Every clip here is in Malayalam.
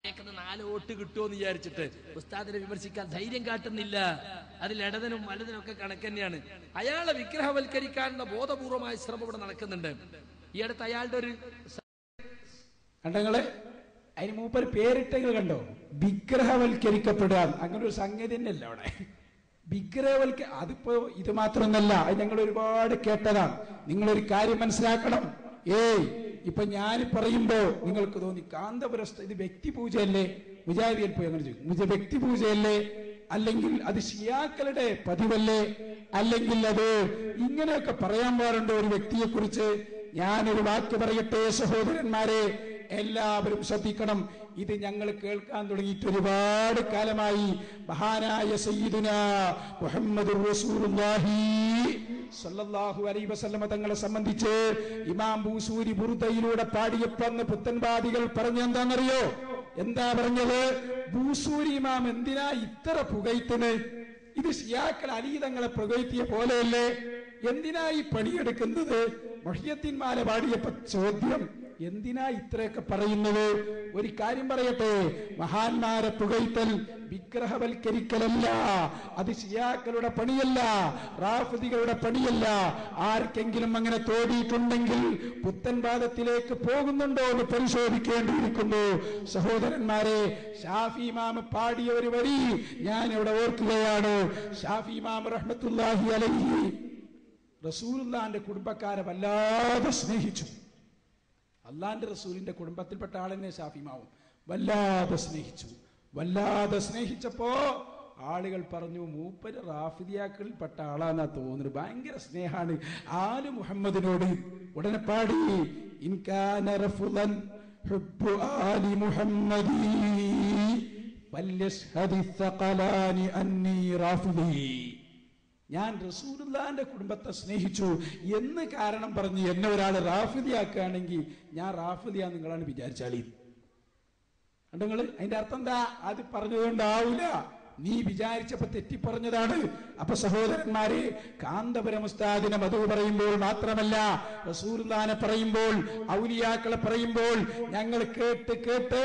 4 വോട്ട് കിട്ടുമെന്ന് വിചാരിച്ചിട്ട് ഉസ്താദിനെ വിമർശിക്കാൻ ധൈര്യം കാട്ടുന്നില്ല. അതിൽ ഇടതിനും വലതിനും ഒക്കെ കണക്ക് തന്നെയാണ്. അയാളെ വിഗ്രഹവൽക്കരിക്കാനുള്ള ബോധപൂർവമായ ശ്രമം ഇവിടെ നടക്കുന്നുണ്ട്. ഈ അടുത്ത് അയാളുടെ ഒരു കണ്ടങ്ങള് അതിന് മൂപ്പർ പേരിട്ടങ്ങൾ കണ്ടോ, വിഗ്രഹവൽക്കരിക്കപ്പെടുക. അങ്ങനെ ഒരു സംഗതി തന്നെയല്ല അവിടെ. അതിപ്പോ ഇത് മാത്രമൊന്നല്ല, അത് ഞങ്ങൾ ഒരുപാട് കേട്ടതാണ്. നിങ്ങളൊരു കാര്യം മനസ്സിലാക്കണം. ഇപ്പൊ ഞാൻ പറയുമ്പോ നിങ്ങൾക്ക് തോന്നി കാന്തപുരസ്ഥ ഇത് വ്യക്തിപൂജയല്ലേ, മുജാഹിദിയിൽ പോയി അങ്ങനെ ചോദിക്കും, വ്യക്തിപൂജയല്ലേ, അല്ലെങ്കിൽ അത് ഷിയാക്കളുടെ പതിവല്ലേ, അല്ലെങ്കിൽ അത് ഇങ്ങനെയൊക്കെ പറയാൻ പാടുണ്ടോ ഒരു വ്യക്തിയെ കുറിച്ച്? ഞാനൊരു വാക്ക് പറയട്ടെ സഹോദരന്മാരെ, എല്ലാവരും ശ്രദ്ധിക്കണം. ഇത് ഞങ്ങൾ കേൾക്കാൻ തുടങ്ങിയിട്ട് ഒരുപാട് കാലമായി. മഹാനായ സയ്യിദുനാ മുഹമ്മദുർ റസൂലുള്ളാഹി സല്ലല്ലാഹു അലൈഹി വസല്ലമ തങ്ങളെ സംബന്ധിച്ച് ഇമാം ബൂസൂരി ബുർദയിലൂടെ പാടിയപ്പന്ന് പുത്തൻവാദികൾ പറഞ്ഞെന്താണെന്നറിയോ? എന്താ പറഞ്ഞത്? ബൂസൂരി ഇമാം എന്തിനാ ഇത്ര പുകയ്ത്തിന്? ഇത് ഷിയാക്കൾ അലി തങ്ങളെ പുകഴ്ത്തിയ പോലെയല്ലേ? എന്തിനാ ഈ പണിയെടുക്കുന്നത്? മുഹ്യിദ്ദീൻ മാല പാടിയപ്പോ ചോദ്യം, എന്തിനാ ഇത്രയൊക്കെ പറയുന്നത്? ഒരു കാര്യം പറയട്ടെ, മഹാന്മാരെ പുകഴ്ത്തൽ വിഗ്രഹവൽക്കരിക്കലല്ല, അത് ഷിയാക്കളുടെ പണിയല്ല, റാഫിദികളുടെ പണിയല്ല. ആർക്കെങ്കിലും അങ്ങനെ തോന്നിയിട്ടുണ്ടെങ്കിൽ പുത്തൻവാദത്തിലേക്ക് പോകുന്നുണ്ടോ എന്ന് പരിശോധിക്കേണ്ടിയിരിക്കുന്നു. സഹോദരന്മാരെ, ഷാഫി ഇമാം പാടിയ ഒരു വരി ഞാൻ ഇവിടെ ഓർക്കുകയാണ്. ഷാഫി ഇമാം റഹ്മത്തുള്ളാഹി അലൈഹി റസൂലുള്ളാഹിന്റെ കുടുംബക്കാരെ വല്ലാതെ സ്നേഹിച്ചു. അള്ളാന്റെ റസൂലിന്റെ കുടുംബത്തിൽപ്പെട്ട ആളെന്നെ ഷാഫി ഇമാമും വല്ലാതെ സ്നേഹിച്ചപ്പോ ആളുകൾ പറഞ്ഞു, മൂപ്പര് റാഫിദിയാക്കളിൽപ്പെട്ട ആളാന്നാ തോന്നുന്നത്, ഭയങ്കര സ്നേഹാണ് ആല് മുഹമ്മദിനോട്. ഉടനെ പാടി, ഇൻകാന റഫുളൻ ഹുബ്ബു ആലി മുഹമ്മദി വല്യശ്ഹദി ഥഖലാനി അന്നി റാഫിദി. ഞാൻ റസൂലുള്ളാഹിന്റെ കുടുംബത്തെ സ്നേഹിച്ചു എന്ന് കാരണം പറഞ്ഞ് എന്നെ ഒരാൾ റാഫിദിയാക്കുകയാണെങ്കിൽ ഞാൻ റാഫിദിയാ നിങ്ങളാണ് വിചാരിച്ചാളി. കണ്ടങ്ങള് അതിന്റെ അർത്ഥം എന്താ? അത് പറഞ്ഞതുകൊണ്ടാവൂല, നീ വിചാരിച്ചപ്പോ തെറ്റിപ്പറഞ്ഞതാണ്. അപ്പൊ സഹോദരന്മാരെ, കാന്തപുരം ഉസ്താദിനെ മധു പറയുമ്പോൾ മാത്രമല്ല, റസൂലുള്ളാഹിനെ പറയുമ്പോൾ, ഔലിയാക്കളെ പറയുമ്പോൾ ഞങ്ങൾ കേട്ട്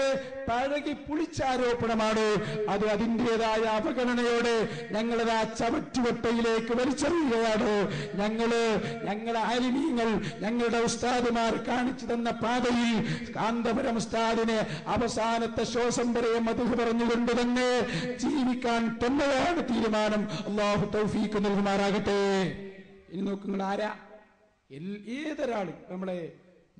പഴകി പുളിച്ചാരോപണമാണ്. അത് അതിൻ്റെതായ അവഗണനയോടെ ഞങ്ങളത് ആ ചവറ്റുവട്ടയിലേക്ക് വലിച്ചെറിയുകയാണ്. ഞങ്ങളെ ആലിമീങ്ങൾ, ഞങ്ങളുടെ ഉസ്താദുമാർ കാണിച്ചു തന്ന പാതയിൽ കാന്തപുരം ഉസ്താദിനെ അവസാനത്തെ ശ്വാസം വരെ മധു പറഞ്ഞുകൊണ്ട് തന്നെ ജീവിക്കാൻ തന്നെയാണ് തീരുമാനം. അല്ലാഹു തൗഫീഖ് നൽകുമാറാകട്ടെ. ഇനി നോക്കുക, ആരാ ഏതൊരാള്, നമ്മളെ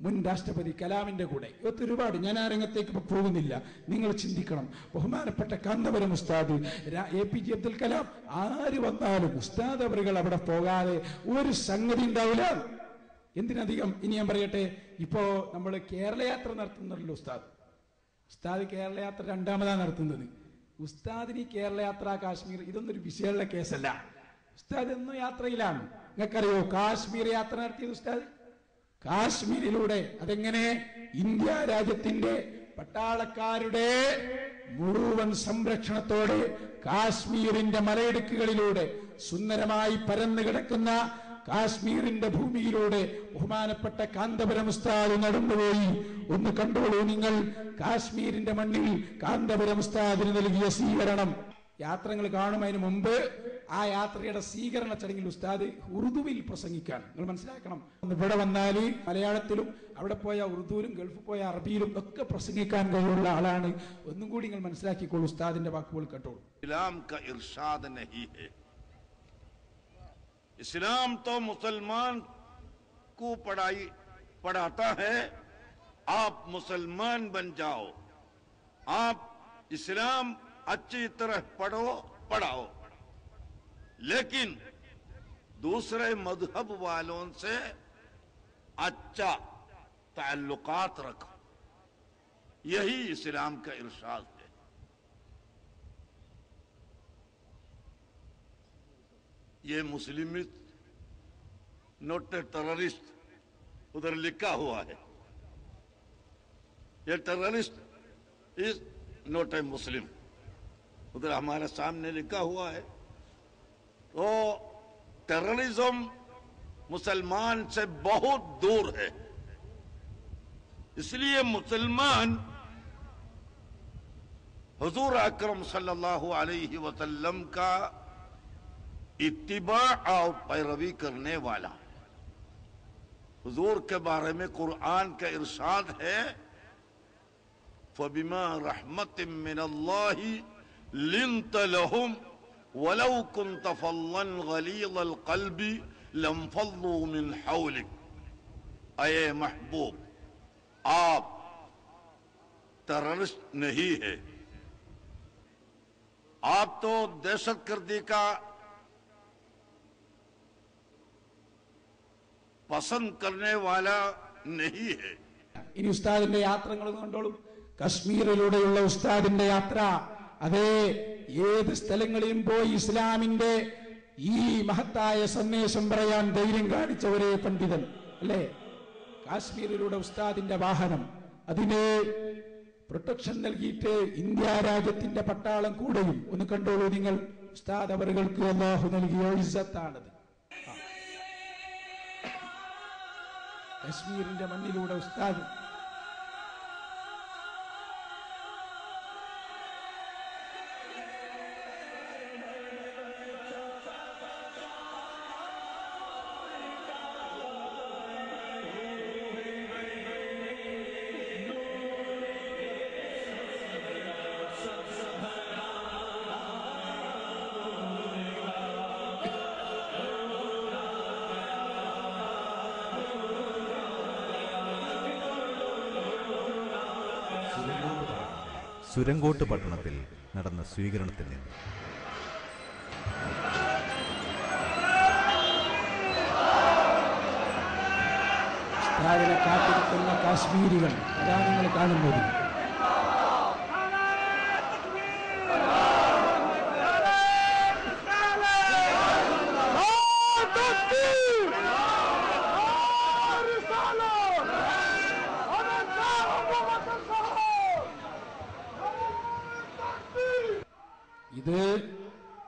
മുൻ രാഷ്ട്രപതി കലാമിന്റെ കൂടെ ഒരുപാട്, ഞാൻ ആ രംഗത്തേക്ക് പോകുന്നില്ല, നിങ്ങൾ ചിന്തിക്കണം. ബഹുമാനപ്പെട്ട കാന്തപുരം ഉസ്താദ്, APJ അബ്ദുൽ കലാം, ആര് വന്നാലും ഉസ്താദ് അവരുകൾ അവിടെ പോകാതെ ഒരു സംഗതി ഉണ്ടാവില്ല. എന്തിനധികം ഇനി ഞാൻ പറയട്ടെ, ഇപ്പോ നമ്മൾ കേരളയാത്ര നടത്തുന്നല്ലോ ഉസ്താദ് കേരളയാത്ര 2ാമതാണ് നടത്തുന്നത്. ഉസ്താദിന് കേരളയാത്ര, കാശ്മീർ ഇതൊന്നൊരു വിഷയമുള്ള കേസല്ല. ഉസ്താദ് എന്നും യാത്രയിലാണ്. നിങ്ങൾക്കറിയോ കാശ്മീർ യാത്ര നടത്തിയത് ഉസ്താദ്? കാശ്മീരിലൂടെ, അതെങ്ങനെ? ഇന്ത്യ രാജ്യത്തിന്റെ പട്ടാളക്കാരുടെ മുഴുവൻ സംരക്ഷണത്തോടെ കാശ്മീരിന്റെ മലയിടുക്കുകളിലൂടെ സുന്ദരമായി പരന്നു കിടക്കുന്ന കാശ്മീരിന്റെ ഭൂമിയിലൂടെ ബഹുമാനപ്പെട്ട കാന്തപുരം ഉസ്താദ് നടന്നുപോയി. ഒന്ന് കണ്ടോളൂ നിങ്ങൾ, കാശ്മീരിന്റെ മണ്ണിൽ കാന്തപുരം ഉസ്താദിന് നൽകിയ സ്വീകരണം. യാത്രകൾ കാണും. അതിന് മുമ്പ് ആ യാത്രയുടെ സ്വീകരണ ചടങ്ങിൽ ഉസ്താദ് ഉറുദുവിൽ പ്രസംഗിക്കാൻ, നിങ്ങൾ മനസ്സിലാക്കണം. ഇവിടെ വന്നാൽ മലയാളത്തിലും, അവിടെ പോയ ഉറുദുവിലും, ഗൾഫിൽ പോയ അറബിയിലും ഒക്കെ പ്രസംഗിക്കാൻ കഴിവുള്ള ആളാണ്. ഒന്നും കൂടി നിങ്ങൾ മനസ്സിലാക്കിക്കോളൂ, ഉസ്താദിന്റെ വാക്കുകൾ കേട്ടോളൂ. इस्लाम तो मुसलमान को पढ़ाता है, आप मुसलमान बन जाओ, आप इस्लाम अच्छी तरह पढ़ाओ, लेकिन दूसरे मजहब वालों से अच्छा ताल्लुकात रखो। यही इस्लाम का इरशाद है। ये मुस्लिमिस्ट नोट टेररिस्ट उधर लिखा हुआ है, ये टेररिस्ट इज नोट ए मुस्लिम, उधर हमारे सामने लिखा हुआ है। तो टेररिज्म मुसलमान से बहुत दूर है, इसलिए मुसलमान हुजूर अकरम सल्लल्लाहु अलैहि वसल्लम का इत्तिबा और पैरवी करने वाला। हुजूर के बारे में कुरान का इरशाद है, फबिमा रहमतिम मिनल्लाहि लिंत लहुम वलौ कुंत फल्लन गलीज़ल क़ल्बि लंफल्लू मिन हौलिक। अये महबूब, आप टेररिस्ट नहीं है, आप तो दहशतगर्दी का पसंद करने वाला नहीं है। ഇനി ഉസ്താദിന്റെ യാത്രകൾ കണ്ടോളൂ. കശ്മീരിലൂടെയുള്ള ഉസ്താദിന്റെ യാത്ര, അതേ ഏത് സ്ഥലങ്ങളിലും പോയി ഇസ്ലാമിന്റെ ഈ മഹത്തായ സന്ദേശം പറയാൻ ധൈര്യം കാണിച്ച ഒരേ പണ്ഡിതൻ അല്ലേ? കാശ്മീരിലൂടെ ഉസ്താദിന്റെ വാഹനം, അതിന് പ്രൊട്ടക്ഷൻ നൽകിയിട്ട് ഇന്ത്യ രാജ്യത്തിന്റെ പട്ടാളം കൂടെയും. ഒന്ന് കണ്ടോളൂ നിങ്ങൾ, ഉസ്താദ് അവർക്ക് അല്ലാഹു നൽകിയ ഇസ്സത്താണത്. കശ്മീരിന്റെ മണ്ണിലൂടെ ഉസ്താദ് സുരങ്കോട്ട് പട്ടണത്തിൽ നടന്ന സ്വീകരണത്തിൽ നിന്ന് ഉസ്താദിനെ കാത്തിരിക്കുന്ന കാശ്മീരികൾ അതാണ് നിങ്ങൾ കാണുന്നത്. ഇത്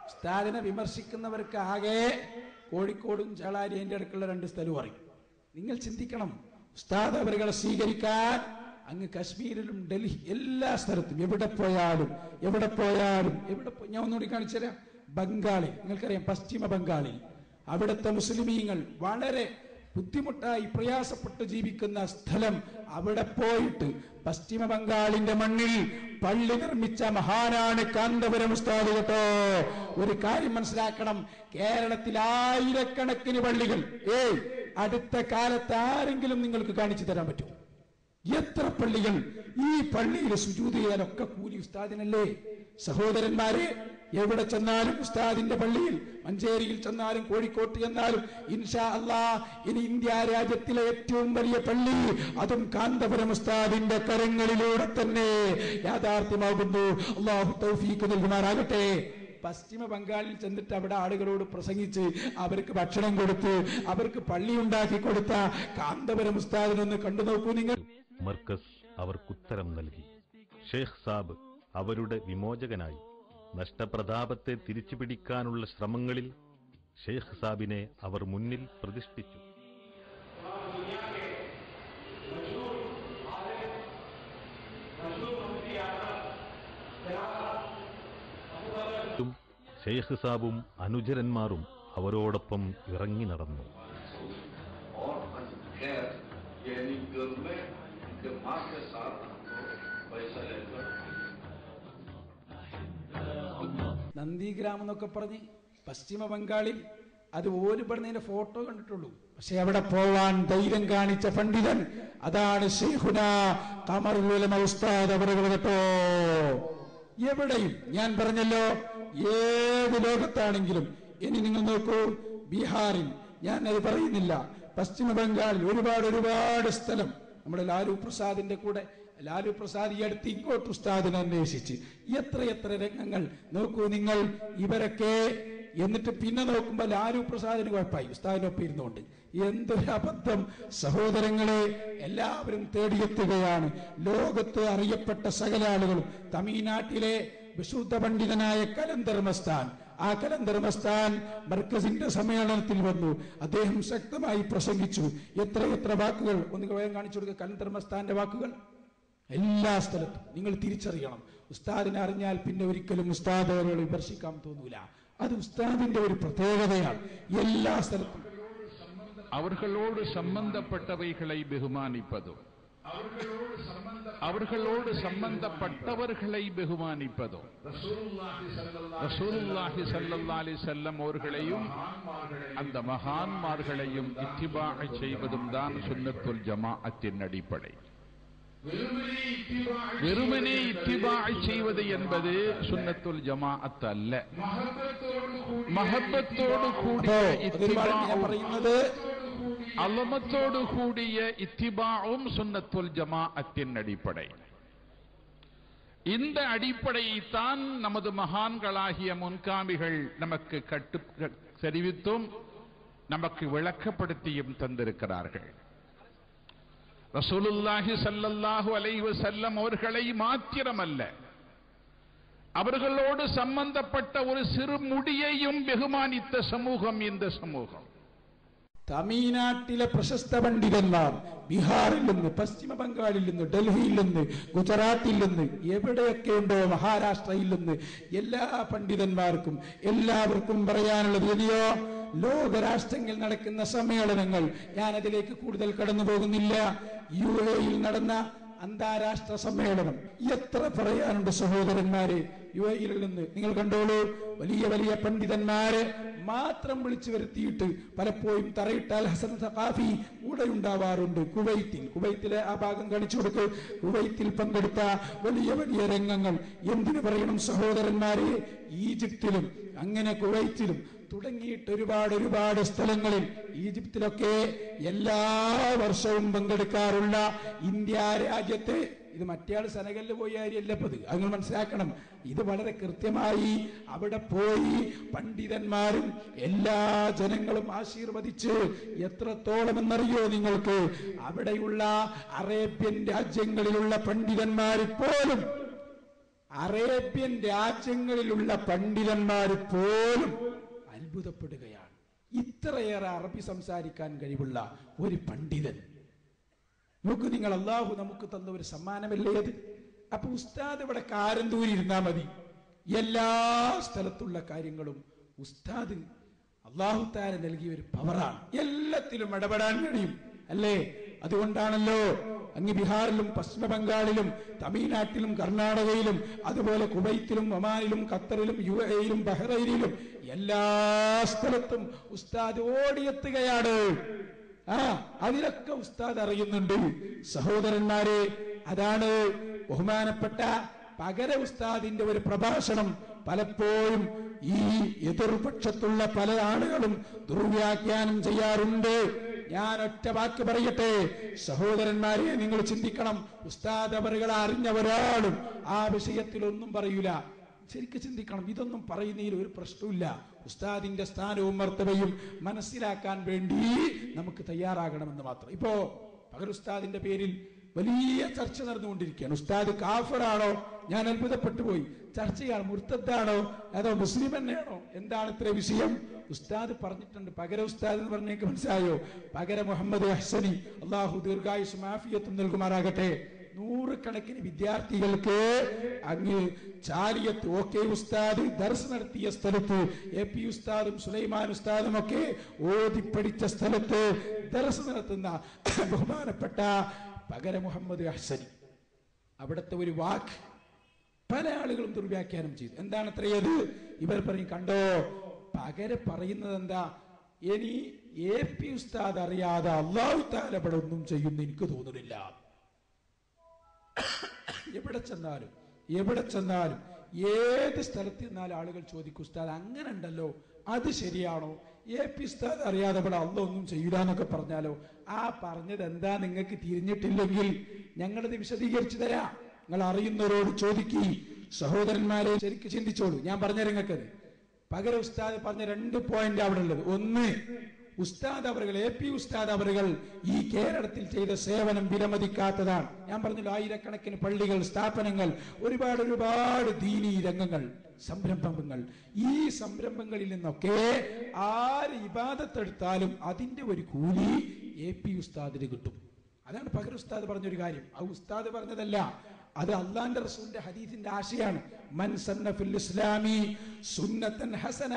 ഉസ്താദിനെ വിമർശിക്കുന്നവർക്ക് ആകെ കോഴിക്കോടും ചേളാരിന്റെ അടുക്കുള്ള 2 സ്ഥലവും അറിയും. നിങ്ങൾ ചിന്തിക്കണം, ഉസ്താദ് അവരുകളെ സ്വീകരിക്കാൻ അങ്ങ് കശ്മീരിലും ഡൽഹി എല്ലാ സ്ഥലത്തും എവിടെ പോയാലും ഞാൻ ഒന്നുകൂടി കാണിച്ചു തരാം. ബംഗാളിൽ നിങ്ങൾക്കറിയാം, പശ്ചിമ ബംഗാളിൽ അവിടുത്തെ മുസ്ലിമീങ്ങൾ വളരെ ബുദ്ധിമുട്ടായി പ്രയാസപ്പെട്ട് ജീവിക്കുന്ന സ്ഥലം, അവിടെ പോയിട്ട് പശ്ചിമ ബംഗാളിന്റെ മണ്ണിൽ പള്ളി നിർമ്മിച്ച മഹാനാണ് കാന്തപുരം ഉസ്താദ് കേട്ടോ. ഒരു കാര്യം മനസ്സിലാക്കണം, കേരളത്തിൽ ആയിരക്കണക്കിന് പള്ളികൾ അടുത്ത കാലത്ത് ആരെങ്കിലും നിങ്ങൾക്ക് കാണിച്ചു തരാൻ പറ്റും? എത്ര പള്ളികൾ? ഈ പള്ളിയിൽ സുജൂദ് ചെയ്യാനൊക്കെ കൂലി ഉസ്താദിനല്ലേ? സഹോദരന്മാരെ, എവിടെ ചെന്നാലും ഉസ്താദിന്റെ പള്ളിയിൽ, മഞ്ചേരിയിൽ ചെന്നാലും കോഴിക്കോട്ട് ചെന്നാലും ഇൻഷാ അല്ലാഹ് ഇനി ഇന്ത്യ രാജ്യത്തിലെ ഏറ്റവും വലിയ പള്ളി, അതും കാന്തപുരം ഉസ്താദിന്റെ കരങ്ങളിലൂടെ തന്നെ യാഥാർത്ഥ്യമാകുന്നു. അല്ലാഹു തൗഫീഖ് നൽകുമാറാകട്ടെ. പശ്ചിമ ബംഗാളിൽ ചെന്നിട്ട് അവിടെ ആളുകളോട് പ്രസംഗിച്ച് അവർക്ക് ഭക്ഷണം കൊടുത്ത് അവർക്ക് പള്ളി ഉണ്ടാക്കി കൊടുത്ത കാന്തപുരം ഉസ്താദിനൊന്ന് കണ്ടു നോക്കൂ നിങ്ങൾ. മർക്കസ് അവർക്കുത്തരം നൽകി. ഷേഖ് സാബ് അവരുടെ വിമോചകനായി. നഷ്ടപ്രതാപത്തെ തിരിച്ചുപിടിക്കാനുള്ള ശ്രമങ്ങളിൽ ഷേഖ് സാബിനെ അവർ മുന്നിൽ പ്രതിഷ്ഠിച്ചു. ഷേഖ് സാബും അനുചരന്മാരും അവരോടൊപ്പം ഇറങ്ങി നടന്നു. നന്ദിഗ്രാം എന്നൊക്കെ പറഞ്ഞ് പശ്ചിമ ബംഗാളിൽ അത് ഓരുപെടുന്നതിന്റെ ഫോട്ടോ കണ്ടിട്ടുള്ളൂ. പക്ഷെ അവിടെ പോവാൻ ധൈര്യം കാണിച്ച പണ്ഡിതൻ അതാണ് ശൈഖുനാ ഖമറുൽ ഉലമ ഉസ്താദ് അവറുകൾ കേട്ടോ. എവിടെയും ഞാൻ പറഞ്ഞല്ലോ, ഏത് ലോകത്താണെങ്കിലും. ഇനി നിങ്ങൾ നോക്കൂ, ബീഹാറിൽ, ഞാൻ അത് പറയുന്നില്ല, പശ്ചിമ ബംഗാളിൽ ഒരുപാട് സ്ഥലം. നമ്മുടെ ലാലു പ്രസാദിന്റെ കൂടെ ലാലു പ്രസാദ് ഈ അടുത്ത് ഇങ്ങോട്ട് ഉസ്താദിനെ അന്വേഷിച്ച് എത്ര രംഗങ്ങൾ നോക്കൂ നിങ്ങൾ. ഇവരൊക്കെ എന്നിട്ട് പിന്നെ നോക്കുമ്പോ ലാലു പ്രസാദിന് കുഴപ്പമായി, ഉസ്താദിനൊപ്പം ഇരുന്നുകൊണ്ട്. എന്തൊരു അബദ്ധം സഹോദരങ്ങളെ. എല്ലാവരും തേടിയെത്തുകയാണ്. ലോകത്ത് അറിയപ്പെട്ട സകല ആളുകളും. തമിഴ്നാട്ടിലെ വിശുദ്ധ പണ്ഡിതനായ കലന്തർ മസ്താൻ, ആ കലന്തർ മസ്താൻ മർക്കസിന്റെ സമ്മേളനത്തിൽ വന്നു. അദ്ദേഹം ശക്തമായി പ്രസംഗിച്ചു. എത്ര വാക്കുകൾ ഒന്ന് വേഗം കാണിച്ചു കൊടുക്കുക. കലന്തർ മസ്താന്റെ വാക്കുകൾ എല്ലാ സ്ഥലത്തും നിങ്ങൾ തിരിച്ചറിയണം. ഉസ്താദിനെ അറിഞ്ഞാൽ പിന്നെ ഒരിക്കലും ഉസ്താദുകളെ വിമർശിക്കാൻ തോന്നൂല. അത് ഉസ്താദിന്റെ ഒരു പ്രത്യേകതയാണ്. എല്ലാ സ്ഥലത്തും அவர்களோடு சம்பந்தப்பட்டவைகளை பகுமானிப்பதும் அவர்களோடு சம்பந்தப்பட்டவர்களை பகுமானிப்பதும் ரசூலுல்லாஹி ஸல்லல்லாஹு அலைஹி வஸல்லம் அவர்களையும் அந்த மகான்மார்களையும் இத்திபா செய்வதும் தான் சுன்னத்துல் ஜமாஅத்தின் அடிப்படை. வெறுமனே இத்திபா செய்வது என்பது சுன்னத்துல் ஜமாஅத் அல்ல. மஹப்பத்தோடு கூடிய அலமத்தோடு கூடிய இத்திபாவும் சுன்னத்துல் ஜமாஅத்தின் அடிப்படை. இந்த அடிப்படையைத்தான் நமது மகான்களாகிய முன்காமிகள் நமக்கு தெரிவித்தும் நமக்கு விளக்கப்படுத்தியும் தந்திருக்கிறார்கள். ரசூலுல்லாஹி ஸல்லல்லாஹு அலைஹி வஸல்லம் அவர்களை மாத்திரமல்ல, அவர்களோடு சம்பந்தப்பட்ட ஒரு சிறு முடியையும் ബഹുമാനിத்த സമൂഹം இந்த സമൂഹം. തമിഴ്നാട്ടിലെ പ്രശസ്ത പണ്ഡിതന്മാർ ബീഹാറിൽ നിന്ന്, പശ്ചിമ ബംഗാളിൽ നിന്ന്, ഡൽഹിയിൽ നിന്ന്, ഗുജറാത്തിൽ നിന്ന്, എവിടെയൊക്കെ ഉണ്ടോ, മഹാരാഷ്ട്രയിൽ നിന്ന്, എല്ലാ പണ്ഡിതന്മാർക്കും എല്ലാവർക്കും പറയാനുള്ളത് ഇനിയോ ലോകരാഷ്ട്രങ്ങളിൽ നടക്കുന്ന സമ്മേളനങ്ങൾ, ഞാൻ അതിലേക്ക് കൂടുതൽ കടന്നു പോകുന്നില്ല. UAE-യിൽ നടന്ന അന്താരാഷ്ട്ര സമ്മേളനം എത്ര പറയാനുണ്ട് സഹോദരന്മാരെ. UAE-യിൽ നിന്ന് നിങ്ങൾ കണ്ടോളൂ, വലിയ വലിയ പണ്ഡിതന്മാരെ മാത്രം വിളിച്ചു വരുത്തിയിട്ട് പലപ്പോഴും തറയിട്ടാൽ ഹസൻ സഖാഫി കൂടെ ഉണ്ടാവാറുണ്ട്. കുവൈത്തിലെ ആ ഭാഗം കാണിച്ചു കൊടുക്ക്. കുവൈത്തിൽ പങ്കെടുത്ത വലിയ വലിയ രംഗങ്ങൾ എന്തിനു പറയണം സഹോദരന്മാരെ. ഈജിപ്തിലും അങ്ങനെ കുവൈത്തിലും തുടങ്ങിയിട്ട് ഒരുപാട് സ്ഥലങ്ങളിൽ, ഈജിപ്തിലൊക്കെ എല്ലാ വർഷവും പങ്കെടുക്കാറുള്ള ഇന്ത്യ രാജ്യത്തെ, ഇത് മറ്റേയാൾ സെനഗലിൽ പോയി കാര്യമല്ലപ്പത്, അത് മനസ്സിലാക്കണം. ഇത് വളരെ കൃത്യമായി അവിടെ പോയി പണ്ഡിതന്മാരും എല്ലാ ജനങ്ങളും ആശീർവദിച്ച് എത്രത്തോളം എന്നറിയോ നിങ്ങൾക്ക്, അവിടെയുള്ള അറേബ്യൻ രാജ്യങ്ങളിലുള്ള പണ്ഡിതന്മാർ പോലും അത്ഭുതപ്പെടുകയാണ്. ഇത്രയേറെ അറബി സംസാരിക്കാൻ കഴിവുള്ള ഒരു പണ്ഡിതൻ. നോക്കൂ നിങ്ങൾ, അള്ളാഹു നമുക്ക് തന്ന ഒരു സമ്മാനമല്ലേ അത്. അപ്പൊ ഉസ്താദ് ഇവിടെ കാരന്തൂരി ഇരുന്നാ മതി, എല്ലാ സ്ഥലത്തുള്ള കാര്യങ്ങളും ഉസ്താദ് അള്ളാഹു താല നൽകിയ ഒരു പവറാണ്. എല്ലാത്തിലും ഇടപെടാൻ കഴിയും അല്ലേ. അതുകൊണ്ടാണല്ലോ അങ്ങ് ബീഹാറിലും പശ്ചിമ ബംഗാളിലും തമിഴ്നാട്ടിലും കർണാടകയിലും അതുപോലെ കുവൈത്തിലും ഒമാനിലും ഖത്തറിലും UAE-യിലും ബഹ്റൈനിലും എല്ലാ സ്ഥലത്തും ഉസ്താദ് ഓടിയെത്തുകയാണ്. അതിലൊക്കെ ഉസ്താദ് അറിയുന്നുണ്ട് സഹോദരന്മാരെ. അതാണ് ബഹുമാനപ്പെട്ട പകര ഉസ്താദിന്റെ ഒരു പ്രഭാഷണം പലപ്പോഴും ഈ എതിർപക്ഷത്തുള്ള പല ആളുകളും ദുർവ്യാഖ്യാനം ചെയ്യാറുണ്ട്. ഞാൻ ഒറ്റ വാക്ക് പറയട്ടെ സഹോദരന്മാരെ, നിങ്ങൾ ചിന്തിക്കണം. ഉസ്താദ് അവറുകളെ അറിഞ്ഞ ഒരാളും ആ വിഷയത്തിൽ ഒന്നും പറയൂല. ശരിക്കും ചിന്തിക്കണം. ഇതൊന്നും പറയുന്നതിൽ ഒരു പ്രശ്നമില്ല. ഉസ്താദിന്റെ സ്ഥാനവും മർത്തബയും മനസ്സിലാക്കാൻ വേണ്ടി നമുക്ക് തയ്യാറാകണമെന്ന് മാത്രം. ഇപ്പോ പകർ ഉസ്താദിന്റെ പേരിൽ വലിയ ചർച്ച നടന്നുകൊണ്ടിരിക്കുകയാണ്. ഉസ്താദ് കാഫിറാണോ? ഞാൻ അത്ഭുതപ്പെട്ടു പോയി. ചർച്ചയാണ് മുർത്തദ്ദാണോ അതോ മുസ്ലിം തന്നെയാണോ? എന്താണ് ഇത്ര വിഷയം? ഉസ്താദ് പറഞ്ഞിട്ടുണ്ട്. പകര ഉസ്താദ് എന്ന് പറഞ്ഞേക്ക് മനസ്സിലായോ? പകര മുഹമ്മദ് അഹ്സനി, അള്ളാഹു ദീർഘായുസ്സും ആഫിയത്തും നൽകുമാറാകട്ടെ. നൂറുകണക്കിന് വിദ്യാർത്ഥികൾക്ക് അങ്ങ് ചാലിയത്ത് OK ഉസ്താദ് ദർസ് നടത്തിയ സ്ഥലത്ത്, AP ഉസ്താദും സുലൈമാൻ ഉസ്താദും ഒക്കെ ഓതിപ്പടിച്ച സ്ഥലത്ത് ദർസ് നടത്തുന്ന ബഹുമാനപ്പെട്ട പകര മുഹമ്മദ് അഹ്സനി, അവിടുത്തെ ഒരു വാക്ക് പല ആളുകളും ദുർവ്യാഖ്യാനം ചെയ്തു. എന്താണ് അത്രയത്? ഇവർ പറയും, കണ്ടോ പകര പറയുന്നത് എന്താ, ഇനി AP ഉസ്താദ് അറിയാതെ അല്ലാഹു തആല ഇവിടെ ഒന്നും ചെയ്യുന്ന എനിക്ക് തോന്നുന്നില്ല. എവിടെ ചെന്നാലും ഏത് സ്ഥലത്ത് നിന്നാലും ആളുകൾ ചോദിക്കും, ഉസ്താദ് അങ്ങനെ ഉണ്ടല്ലോ, അത് ശരിയാണോ? AP ഉസ്താദ് അറിയാതെ ഇവിടെ അല്ലാഹു ഒന്നും ചെയ്യൂല എന്നൊക്കെ പറഞ്ഞാലോ? ആ പറഞ്ഞത് എന്താ നിങ്ങൾക്ക് തിരിഞ്ഞിട്ടില്ലെങ്കിൽ ഞങ്ങളത് വിശദീകരിച്ചു തരാം. നിങ്ങൾ അറിയുന്നവരോട് ചോദിക്കി. സഹോദരന്മാരെ ശരിക്കും ചിന്തിച്ചോളൂ. ഞാൻ പറഞ്ഞ നിങ്ങൾക്കത് പകര ഉസ്താദ് പറഞ്ഞ 2 പോയിന്റ് അവിടെ ഉള്ളത്. ഒന്ന്, ഉസ്താദ് അവറുകൾ, AP ഉസ്താദ് അവറുകൾ ഈ കേരളത്തിൽ ചെയ്ത സേവനം വിലമതിക്കാത്തതാണ്. ഞാൻ പറഞ്ഞല്ലോ, ആയിരക്കണക്കിന് പള്ളികൾ, സ്ഥാപനങ്ങൾ, ഒരുപാട് ദീനീ രംഗങ്ങൾ, സംരംഭങ്ങൾ. ഈ സംരംഭങ്ങളിൽ നിന്നൊക്കെ ആര് ഇബാദത്തെടുത്താലും അതിന്റെ ഒരു കൂലി AP ഉസ്താദിന് കിട്ടും. അതാണ് പകര ഉസ്താദ് പറഞ്ഞൊരു കാര്യം. ആ ഉസ്താദ് പറഞ്ഞതല്ല, അത് അള്ളാന്റെ റസൂലിന്റെ ഹദീസിന്റെ ആശയാണ്. മൻ സന്ന ഫിൽ ഇസ്ലാമി സുന്നത്തൻ ഹസന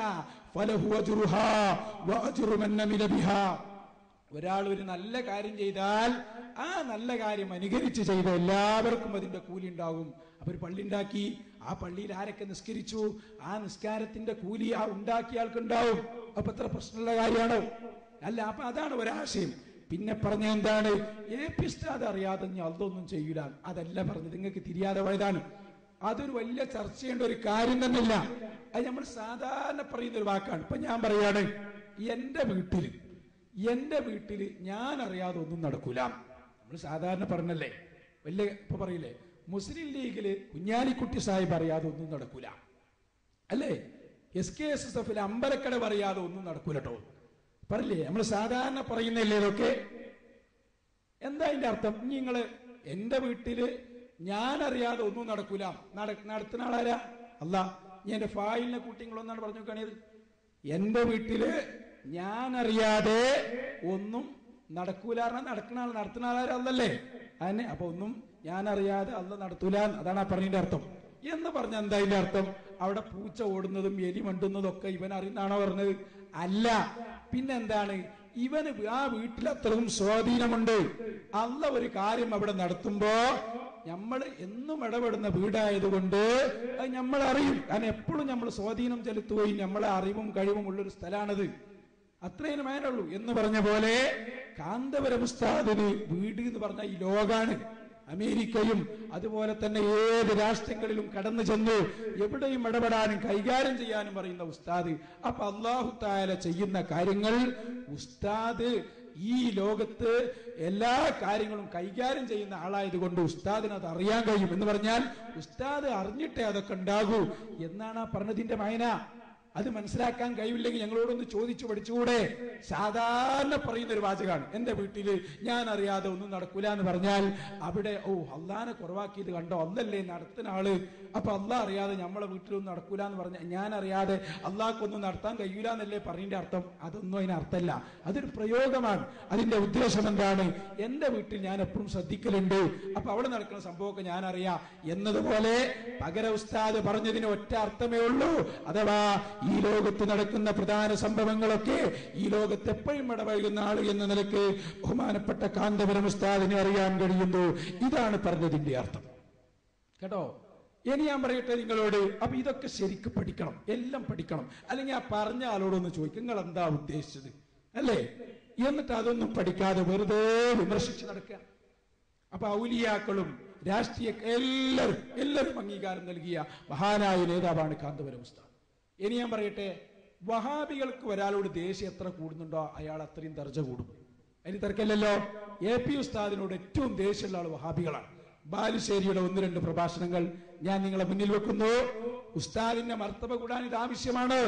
ഫലഹു അജ്റുഹാ വഅജ്റു മൻ അമില ബിഹാ. ഒരാൾ ഒരു നല്ല കാര്യം ചെയ്താൽ ആ നല്ല കാര്യം അനുകരിച്ച് ചെയ്ത എല്ലാവർക്കും അതിന്റെ കൂലി ഉണ്ടാകും. അപ്പൊ ഒരു പള്ളി ഉണ്ടാക്കി, ആ പള്ളിയിൽ ആരൊക്കെ നിസ്കരിച്ചു, ആ നിസ്കാരത്തിന്റെ കൂലി ആ ഉണ്ടാക്കിയ ആൾക്കുണ്ടാവും. അപ്പൊ എത്ര പ്രശ്നമുള്ള കാര്യമാണോ? അല്ല. അപ്പൊ അതാണ് ഒരാശയം. പിന്നെ പറഞ്ഞ എന്താണ്, ഏപ്പിസ്റ്റാത് അറിയാതെ ഞാൻ അതൊന്നും ചെയ്യൂല, അതല്ല പറഞ്ഞത്. നിങ്ങൾക്ക് തിരിയാതെ പോയതാണ്. അതൊരു വലിയ ചർച്ച ചെയ്യേണ്ട ഒരു കാര്യം തന്നെയല്ല. അത് നമ്മൾ സാധാരണ പറയുന്ന ഒരു വാക്കാണ്. ഇപ്പൊ ഞാൻ പറയാണ്, എന്റെ വീട്ടില് ഞാൻ അറിയാതെ ഒന്നും നടക്കൂല. നമ്മൾ സാധാരണ പറഞ്ഞല്ലേ, വലിയ ഇപ്പൊ പറയില്ലേ, മുസ്ലിം ലീഗില് കുഞ്ഞാലിക്കുട്ടി സാഹിബ് അറിയാതെ ഒന്നും നടക്കൂല അല്ലേ, SKSSF അമ്പലക്കട അറിയാതെ ഒന്നും നടക്കൂല കേട്ടോ പറയില്ലേ, നമ്മൾ സാധാരണ പറയുന്നല്ലേ ഇതൊക്കെ. എന്താ അതിന്റെ അർത്ഥം? നിങ്ങള് എന്റെ വീട്ടില് ഞാൻ അറിയാതെ ഒന്നും നടക്കൂല, നടത്തുന്ന ആളാരാ? അല്ല. ഞാൻ എന്റെ ഫായിലിനെ കൂട്ടിങ്ങളൊന്നാണ് പറഞ്ഞു നോക്കുകയാണെങ്കിൽ, എന്റെ വീട്ടില് ഞാൻ അറിയാതെ ഒന്നും നടക്കൂല. നടത്തുന്ന ആളാരാ? അല്ലല്ലേ. അതിനെ അപ്പൊ ഒന്നും ഞാൻ അറിയാതെ അല്ല നടത്തൂല, അതാണ് ആ പറഞ്ഞതിന്റെ അർത്ഥം. എന്ന് പറഞ്ഞ എന്താ അതിന്റെ അർത്ഥം? അവിടെ പൂച്ച ഓടുന്നതും എലി മണ്ടുന്നതും ഒക്കെ ഇവൻ അറിയുന്നതാണോ പറഞ്ഞത്? അല്ല. പിന്നെന്താണ്? ഇവന് ആ വീട്ടിൽ അത്രയും സ്വാധീനമുണ്ട്. അല്ല ഒരു കാര്യം അവിടെ നടത്തുമ്പോ നമ്മൾ എന്നും ഇടപെടുന്ന വീടായതുകൊണ്ട് അത് നമ്മൾ അറിയും. കാരണം എപ്പോഴും നമ്മൾ സ്വാധീനം ചെലുത്തുകയും നമ്മളെ അറിവും കഴിവും ഉള്ളൊരു സ്ഥലമാണത്. അത്രയും മേനുള്ളൂ. എന്ന് പറഞ്ഞ പോലെ കാന്തപുരം ഉസ്താദിന് വീട് എന്ന് പറഞ്ഞ ഈ ലോകാണ്. അമേരിക്കയും അതുപോലെ തന്നെ ഏത് രാഷ്ട്രങ്ങളിലും കടന്നു ചെന്ന് എവിടെയും ഇടപെടാനും കൈകാര്യം ചെയ്യാനും പറയുന്ന ഉസ്താദ്. അപ്പൊ അല്ലാഹു തആല ചെയ്യുന്ന കാര്യങ്ങൾ ഉസ്താദ് ഈ ലോകത്ത് എല്ലാ കാര്യങ്ങളും കൈകാര്യം ചെയ്യുന്ന ആളായതുകൊണ്ട് ഉസ്താദിന് അത് അറിയാൻ കഴിയും. എന്ന് പറഞ്ഞാൽ ഉസ്താദ് അറിഞ്ഞിട്ടേ അതൊക്കെ ഉണ്ടാകൂ എന്നാണ് ആ പറഞ്ഞതിന്റെ മായന. അത് മനസ്സിലാക്കാൻ കഴിയില്ലെങ്കിൽ ഞങ്ങളോടൊന്ന് ചോദിച്ചു പഠിച്ചുകൂടെ? സാധാരണ പറയുന്ന ഒരു വാചകമാണ്, എന്റെ വീട്ടില് ഞാൻ അറിയാതെ ഒന്നും നടക്കൂല എന്ന് പറഞ്ഞാൽ അവിടെ അള്ളാനെ കുറവാക്കിയത് കണ്ടോ, അല്ലല്ലേ നടത്തുന്ന ആള്. അപ്പൊ അള്ളാഹ് അറിയാതെ നമ്മളെ വീട്ടിലൊന്നും നടക്കൂല എന്ന് പറഞ്ഞാൽ ഞാൻ അറിയാതെ അള്ളാഹ്ക്കൊന്നും നടത്താൻ കഴിയൂല എന്നല്ലേ പറഞ്ഞതിന്റെ അർത്ഥം? അതൊന്നും അതിനർത്ഥമല്ല. അതൊരു പ്രയോഗമാണ്. അതിന്റെ ഉദ്ദേശം എന്താണ്? എന്റെ വീട്ടിൽ ഞാൻ എപ്പോഴും ശ്രദ്ധിക്കലുണ്ട്, അപ്പൊ അവിടെ നടക്കുന്ന സംഭവമൊക്കെ ഞാൻ അറിയാം എന്നതുപോലെ പകര ഉസ്താദ് പറഞ്ഞതിന് ഒറ്റ അർത്ഥമേ ഉള്ളൂ. അഥവാ ഈ ലോകത്ത് നടക്കുന്ന പ്രധാന സംഭവങ്ങളൊക്കെ ഈ ലോകത്ത് എപ്പോഴും ഇടപഴകുന്ന ആള് എന്ന നിലയ്ക്ക് ബഹുമാനപ്പെട്ട കാന്തപുരം ഉസ്താദിനെ അറിയാൻ കഴിയുന്നു. ഇതാണ് പറഞ്ഞതിന്റെ അർത്ഥം കേട്ടോ. ഇനി ഞാൻ പറയട്ടെ നിങ്ങളോട്, അപ്പൊ ഇതൊക്കെ ശരിക്കും പഠിക്കണം, എല്ലാം പഠിക്കണം. അല്ലെങ്കിൽ ആ പറഞ്ഞ ആളോടൊന്ന് ചോദിക്കും, നിങ്ങൾ എന്താ ഉദ്ദേശിച്ചത് അല്ലേ? എന്നിട്ട് അതൊന്നും പഠിക്കാതെ വെറുതെ വിമർശിച്ച് നടക്കുക. അപ്പൊ ഔലിയാക്കളും രാഷ്ട്രീയ എല്ലാവരും അംഗീകാരം നൽകിയ മഹാനായ നേതാവാണ് കാന്തപുരം ഉസ്താദ്. ഇനി ഞാൻ പറയട്ടെ, വഹാബികൾക്ക് ഒരാളോട് ദേഷ്യം എത്ര കൂടുന്നുണ്ടോ അയാൾ അത്രയും ദർജ കൂടും. അതിന് തർക്കമില്ലല്ലോ. AP ഉസ്താദിനോട് ഏറ്റവും ദേഷ്യമുള്ള ആൾ വഹാബികളാണ്. ബാലുശ്ശേരിയുടെ 1-2 പ്രഭാഷണങ്ങൾ ഞാൻ നിങ്ങളെ മുന്നിൽ വെക്കുന്നു. ഉസ്താദിന്റെ മർത്തബ കൂടാൻ ഇത് ആവശ്യമാണ്.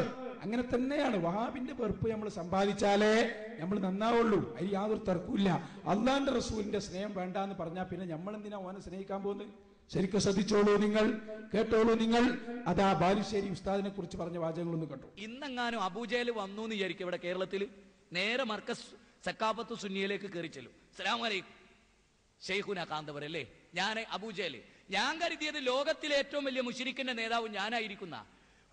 അങ്ങനെ തന്നെയാണ്. വഹാബിന്റെ വെറുപ്പ് നമ്മൾ സമ്പാദിച്ചാലേ നമ്മൾ നന്നാവുള്ളൂ. അതിൽ യാതൊരു തർക്കമില്ല. അള്ളാന്റെ റസൂലിന്റെ സ്നേഹം വേണ്ട എന്ന് പറഞ്ഞാൽ പിന്നെ നമ്മൾ എന്തിനാ ഓനെ സ്നേഹിക്കാൻ പോകുന്നത്? ശരിക്കും ശ്രദ്ധിച്ചോളൂ നിങ്ങൾ, കേട്ടോളൂ നിങ്ങൾ. അതാ ബാലുശ്ശേരി ഉസ്താദിനെ കുറിച്ച് പറഞ്ഞ വാചകങ്ങളൊന്നും കേട്ടോ. ഇന്നെങ്ങാനും അബൂജഹൽ വന്നു എന്ന് വിചാരിക്കും ഇവിടെ കേരളത്തിൽ, നേരെ മർക്കസ് സക്കാഫത്ത് സുന്നിയിലേക്ക് കയറി ചെല്ലും. അസ്സലാമു അലൈക്കും ഷെയ്ഖുന കാന്തപുരം അല്ലേ, ഞാൻ അബൂജഹൽ. ഞാൻ കരുതിയത് ലോകത്തിലെ ഏറ്റവും വലിയ മുശ്രിക്കിന്റെ നേതാവ് ഞാനായിരിക്കുന്ന.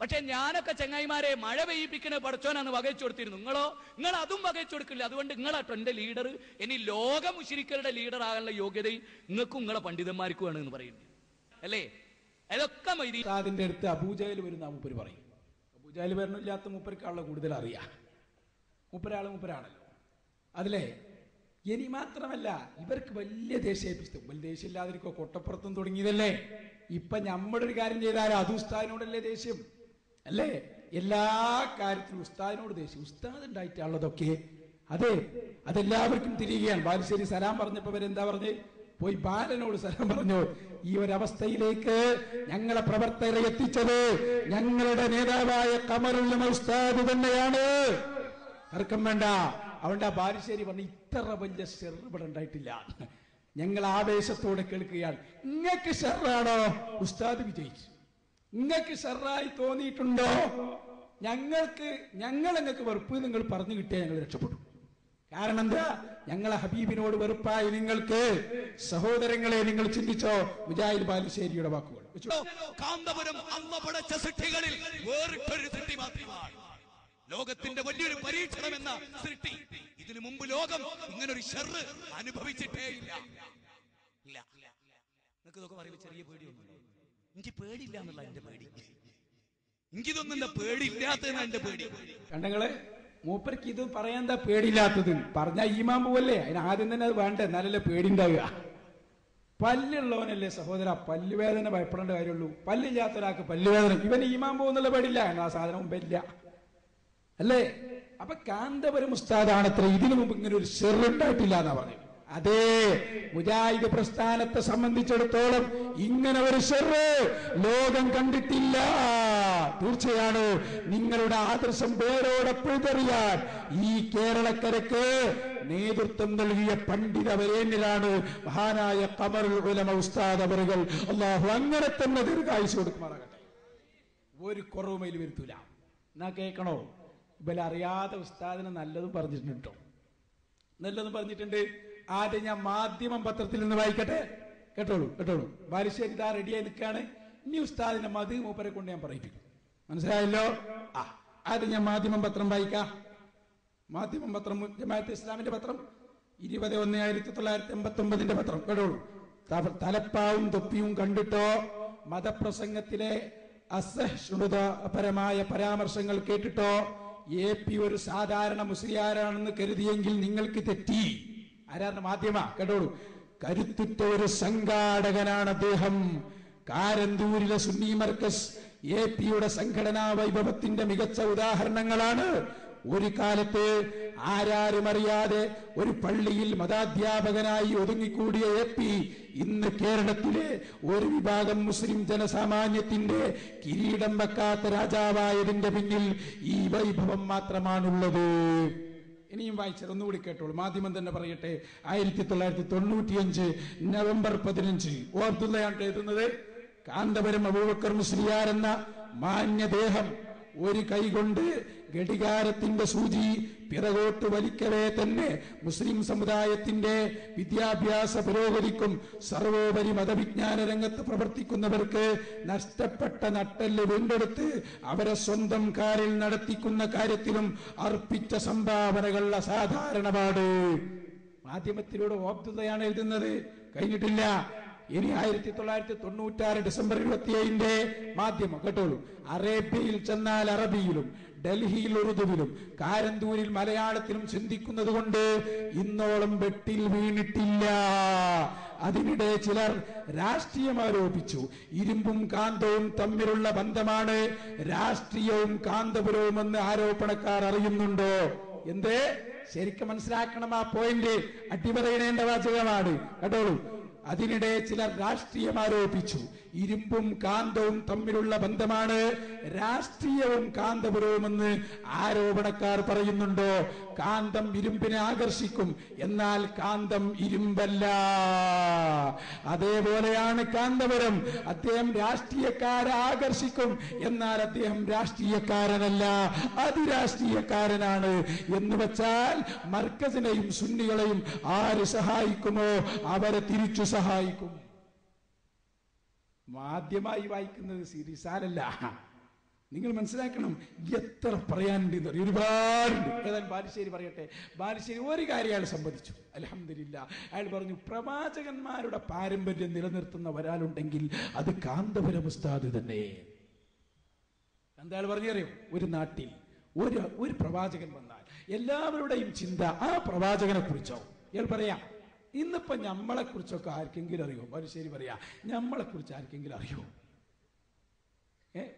പക്ഷെ ഞാനൊക്കെ ചങ്ങായിമാരെ മഴ പെയ്യിപ്പിക്കുന്ന പടച്ചോനാന്ന് വകച്ചു കൊടുത്തിരുന്നു. നിങ്ങൾ അതും വകച്ചു കൊടുക്കില്ല. അതുകൊണ്ട് നിങ്ങളാട്ടോ എന്റെ ലീഡർ. ഇനി ലോക മുശ്രിക്കരുടെ ലീഡർ ആകാനുള്ള യോഗ്യതയും നിങ്ങൾക്കും നിങ്ങളെ പണ്ഡിതന്മാർക്കും ആണ് എന്ന് പറയുന്നത് അല്ലേ? അതൊക്കെ അതിന്റെ അടുത്ത് അബൂജഹൽ വരുന്ന മൂപ്പര് പറയും. അബൂജഹൽ വരണില്ലാത്ത മൂപ്പർക്കാണല്ലോ കൂടുതൽ അറിയാം. മൂപ്പരാണല്ലോ അതിലെ. ഇനി മാത്രമല്ല ഇവർക്ക് വലിയ ദേഷ്യമില്ലാതിരിക്കോ, കൊട്ടപ്പുറത്തും തുടങ്ങിയതല്ലേ. ഇപ്പൊ നമ്മളൊരു കാര്യം ചെയ്താലും അത് ഉസ്താദിനോടല്ലേ ദേഷ്യം അല്ലേ? എല്ലാ കാര്യത്തിലും ഉസ്താദിനോട് ദേഷ്യം. ഉസ്താദ് ഉണ്ടായിട്ടുള്ളതൊക്കെ അതെല്ലാവർക്കും തിരികെയാണ്. ബാലുശ്ശേരി സലാം പറഞ്ഞപ്പോ അവരെന്താ പറഞ്ഞ്? പോയി ബാലനോട് സലാം പറഞ്ഞു. ഈ ഒരവസ്ഥയിലേക്ക് ഞങ്ങളെ പ്രവർത്തകരെ എത്തിച്ചത് ഞങ്ങളുടെ നേതാവായ ഖമറുൽ ഉസ്താദ് തന്നെയാണ്. തർക്കം വേണ്ട. അതുകൊണ്ട് ആ ബാലുശ്ശേരി പറഞ്ഞു, ഇത്ര വലിയ ഷെർ ഇവിടെ ഉണ്ടായിട്ടില്ല. ഞങ്ങൾ ആവേശത്തോടെ കേൾക്കുകയാണ്. നിങ്ങൾക്ക് ഷെറാണോ? ഉസ്താദ് വിജയിച്ചു. നിങ്ങൾക്ക് ഷെറായി തോന്നിയിട്ടുണ്ടോ? ഞങ്ങൾക്ക് വെറുപ്പ് നിങ്ങൾ പറഞ്ഞു കിട്ടിയാൽ ഞങ്ങൾ രക്ഷപ്പെട്ടു. കാരണം എന്താ? ഞങ്ങളെ ഹബീബിനോട് വെറുപ്പായി നിങ്ങൾക്ക്. സഹോദരങ്ങളെ, നിങ്ങൾ ചിന്തിച്ചോ മുജാഹിദ് ബാലുശ്ശേരിയുടെ വാക്കുകൾ. കാന്തപുരം അമ്മ പടച്ച സൃഷ്ടികളിൽ വേറിട്ടൊരു സൃഷ്ടി മാത്രമാണ്. ലോകത്തിന്റെ വലിയൊരു പരീക്ഷണം എന്ന സൃഷ്ടി. ഇതിനു മുമ്പ് ലോകം ഇങ്ങനൊരു ഷർറ് അനുഭവിച്ചിട്ടേ ഇല്ല. നിങ്ങൾക്ക് ഇതൊക്കെ പറയുമ്പോ ചെറിയ പേടിയൊന്നുമില്ല. എനിക്ക് പേടിയില്ല എന്നുള്ള എന്റെ പേടി. എനിക്കിതൊന്നും എന്താ പേടിയില്ലാത്തതാണ് എന്റെ പേടി. കണ്ടങ്ങള്, മൂപ്പർക്ക് ഇത് പറയാൻ എന്താ പേടിയില്ലാത്തത്? പറഞ്ഞാൽ ഈമാൻ പോവല്ലേ? അതിന് ആദ്യം തന്നെ അത് വേണ്ട, എന്നാലല്ലേ പേടി ഉണ്ടാവുക. പല്ലുള്ളവനല്ലേ സഹോദര പല്ലുവേദന ഭയപ്പെടേണ്ട കാര്യമുള്ളൂ. പല്ലില്ലാത്ത ഒരാൾക്ക് പല്ലുവേദന, ഇവന് ഈമാൻ പോകുന്നുള്ള പേടില്ല, കാരണം ആ സാധനം മുമ്പില്ല അല്ലേ? അപ്പൊ കാന്തപുരം ഉസ്താദാണത്ര ഇതിനു മുമ്പ് ഇങ്ങനെ ഒരു ഷെറുണ്ടായിട്ടില്ല എന്നാ പറഞ്ഞു. അതേ, മുജാഹിദ് പ്രസ്ഥാനത്തെ സംബന്ധിച്ചിടത്തോളം ഇങ്ങനെ ഒരു ഷെറ് ലോകം കണ്ടിട്ടില്ല. തീർച്ചയാണ് നിങ്ങളുടെ ആദർശം വേരോടെ പിഴുതെറിയാൻ ഈ കേരളക്കരക്ക് നേതൃത്വം നൽകിയ പണ്ഡിത വരേണ്യരാണ് മഹാനായ ഖമറുൽ ഉലമ ഉസ്താദ് അവറുകൾ. അല്ലാഹു അങ്ങനെ തന്നെ ദീർഘായുസ്സ് കൊടുക്കുമാറാകട്ടെ. ഒരു കുറവും അതിൽ വരുത്തൂല. എന്നാ കേൾക്കണോ? ഇവരറിയാതെ ഉസ്താദിന് നല്ലതും പറഞ്ഞിട്ടുണ്ട് കേട്ടോ, നല്ലതും പറഞ്ഞിട്ടുണ്ട്. ആദ്യം ഞാൻ മാധ്യമം പത്രത്തിൽ നിന്ന് വായിക്കട്ടെ. കേട്ടോളൂ. ബാലുശ്ശേരി ഇതാ റെഡിയായി നിൽക്കുകയാണ്. ഇനി ഉസ്താദിന്റെ മതി മൂപ്പരെ കൊണ്ട് ഞാൻ പറയിപ്പിക്കും. മനസ്സിലായല്ലോ? ആദ്യം ഞാൻ മാധ്യമം പത്രം വായിക്കാം. മാധ്യമം പത്രം ജമാഅത്തെ ഇസ്ലാമിന്റെ പത്രം 20/1/1989 പത്രം. കേട്ടോളൂ. തലപ്പാവും തൊപ്പിയും കണ്ടിട്ടോ മതപ്രസംഗത്തിലെ അസഹിഷ്ണുതാപരമായ പരാമർശങ്ങൾ കേട്ടിട്ടോ AP ഒരു സാധാരണ മുസ്ലിയാരാണെന്ന് കരുതിയെങ്കിൽ നിങ്ങൾക്ക് തെറ്റി. ആരാണ്? മാധ്യമ. കേട്ടോളൂ. കരുത്തുറ്റ ഒരു സംഘാടകനാണ് അദ്ദേഹം. കാരന്തൂരിലെ സുന്നി മർക്കസ് AP സംഘടനാ വൈഭവത്തിന്റെ മികച്ച ഉദാഹരണങ്ങളാണ്. ഒരു കാലത്ത് ആരാരും അറിയാതെ ഒരു പള്ളിയിൽ മതാധ്യാപകനായി ഒതുങ്ങിക്കൂടിയ AP ഇന്ന് കേരളത്തിലെ ഒരു വിഭാഗം മുസ്ലിം ജനസാമാന്യത്തിന്റെ കിരീടം വെക്കാത്ത രാജാവായതിന്റെ പിന്നിൽ ഈ വൈഭവം മാത്രമാണുള്ളത്. ഇനിയും വായിച്ചത് ഒന്നുകൂടി കേട്ടോളൂ. മാധ്യമം തന്നെ പറയട്ടെ. 1995 നവംബർ 15 ഓർത്തുള്ളയാണ് എഴുതുന്നത്. കാന്തപുരം അബൂബക്കർ മുസ്ലിയാർ എന്ന മാന്യദേഹം ഒരു കൈകൊണ്ട് ഘടികാരത്തിന്റെ സൂചി പിറകോട്ട് വലിക്കവേ തന്നെ മുസ്ലിം സമുദായത്തിന്റെ വിദ്യാഭ്യാസ പുരോഗതിക്കും സർവോപരി മതവിജ്ഞാന രംഗത്ത് പ്രവർത്തിക്കുന്നവർക്ക് നഷ്ടപ്പെട്ട നട്ടെല്ല് വീണ്ടെടുത്ത് അവരെ സ്വന്തം കാലിൽ നടത്തിക്കുന്ന കാര്യത്തിലും അർപ്പിച്ച സംഭാവനകൾ അസാധാരണമാണ്. മാധ്യമത്തിലൂടെ ഓബ്ദുള്ളയാണ് എഴുതുന്നത്. കഴിഞ്ഞിട്ടില്ല. ഇനി 1996 ഡിസംബർ 27 മാധ്യമം. കേട്ടോളൂ. അറേബ്യയിൽ ചെന്നാൽ അറബിയിലും ഡൽഹിയിൽ ഉറുദുവിലും കാരന്തൂരിൽ മലയാളത്തിലും ചിന്തിക്കുന്നത് കൊണ്ട് ഇന്നോളം വെട്ടിൽ വീണിട്ടില്ല. അതിനിടെ ചിലർ രാഷ്ട്രീയം ആരോപിച്ചു. ഇരുമ്പും കാന്തവും തമ്മിലുള്ള ബന്ധമാണ് രാഷ്ട്രീയവും കാന്തപുരവുമെന്ന് ആരോപണക്കാർ അറിയുന്നുണ്ടോ? എന്തേ? ശരിക്കും മനസ്സിലാക്കണം. ആ പോയിന്റ് അടിപറയേണ്ട വാചകമാണ്. കേട്ടോളൂ. അതിനിടെ ചിലർ രാഷ്ട്രീയം ആരോപിച്ചു. ഇരുമ്പും കാന്തവും തമ്മിലുള്ള ബന്ധമാണ് രാഷ്ട്രീയവും കാന്തപുരവുമെന്ന് ആരോപണക്കാർ പറയുന്നുണ്ടോ? കാന്തം ഇരുമ്പിനെ ആകർഷിക്കും, എന്നാൽ കാന്തം ഇരുമ്പല്ല. അതേപോലെയാണ് കാന്തപുരം. അദ്ദേഹം രാഷ്ട്രീയക്കാരെ ആകർഷിക്കും, എന്നാൽ അദ്ദേഹം രാഷ്ട്രീയക്കാരനല്ല, അതിരാഷ്ട്രീയക്കാരനാണ്. എന്ന് വെച്ചാൽ മർക്കസിനെയും സുന്നികളെയും ആര് സഹായിക്കുമോ അവരെ തിരിച്ചു സഹായിക്കും. മാധ്യമമായി വായിക്കുന്നത് സീരിയസാലല്ല. നിങ്ങൾ മനസ്സിലാക്കണം. എത്ര പറയാനുണ്ട്, ഒരുപാടുണ്ട്. ഏതായാലും ബാലുശ്ശേരി പറയട്ടെ. ബാലുശ്ശേരി ഒരു കാര്യം അയാൾ സമ്മതിച്ചു. അൽഹംദുലില്ലാ. അയാൾ പറഞ്ഞു, പ്രവാചകന്മാരുടെ പാരമ്പര്യം നിലനിർത്തുന്ന ഒരാളുണ്ടെങ്കിൽ അത് കാന്തപുരം ഉസ്താദ് തന്നെ. എന്താ അയാൾ പറഞ്ഞറിയോ? ഒരു നാട്ടിൽ ഒരു പ്രവാചകൻ വന്നാൽ എല്ലാവരുടെയും ചിന്ത ആ പ്രവാചകനെ കുറിച്ചാവും. ഇയാൾ പറയാം, ഇന്നിപ്പോ നമ്മളെ കുറിച്ചൊക്കെ ആർക്കെങ്കിലും അറിയോ? ബാലുശ്ശേരി പറയാ, നമ്മളെ കുറിച്ച് ആർക്കെങ്കിലും അറിയോ?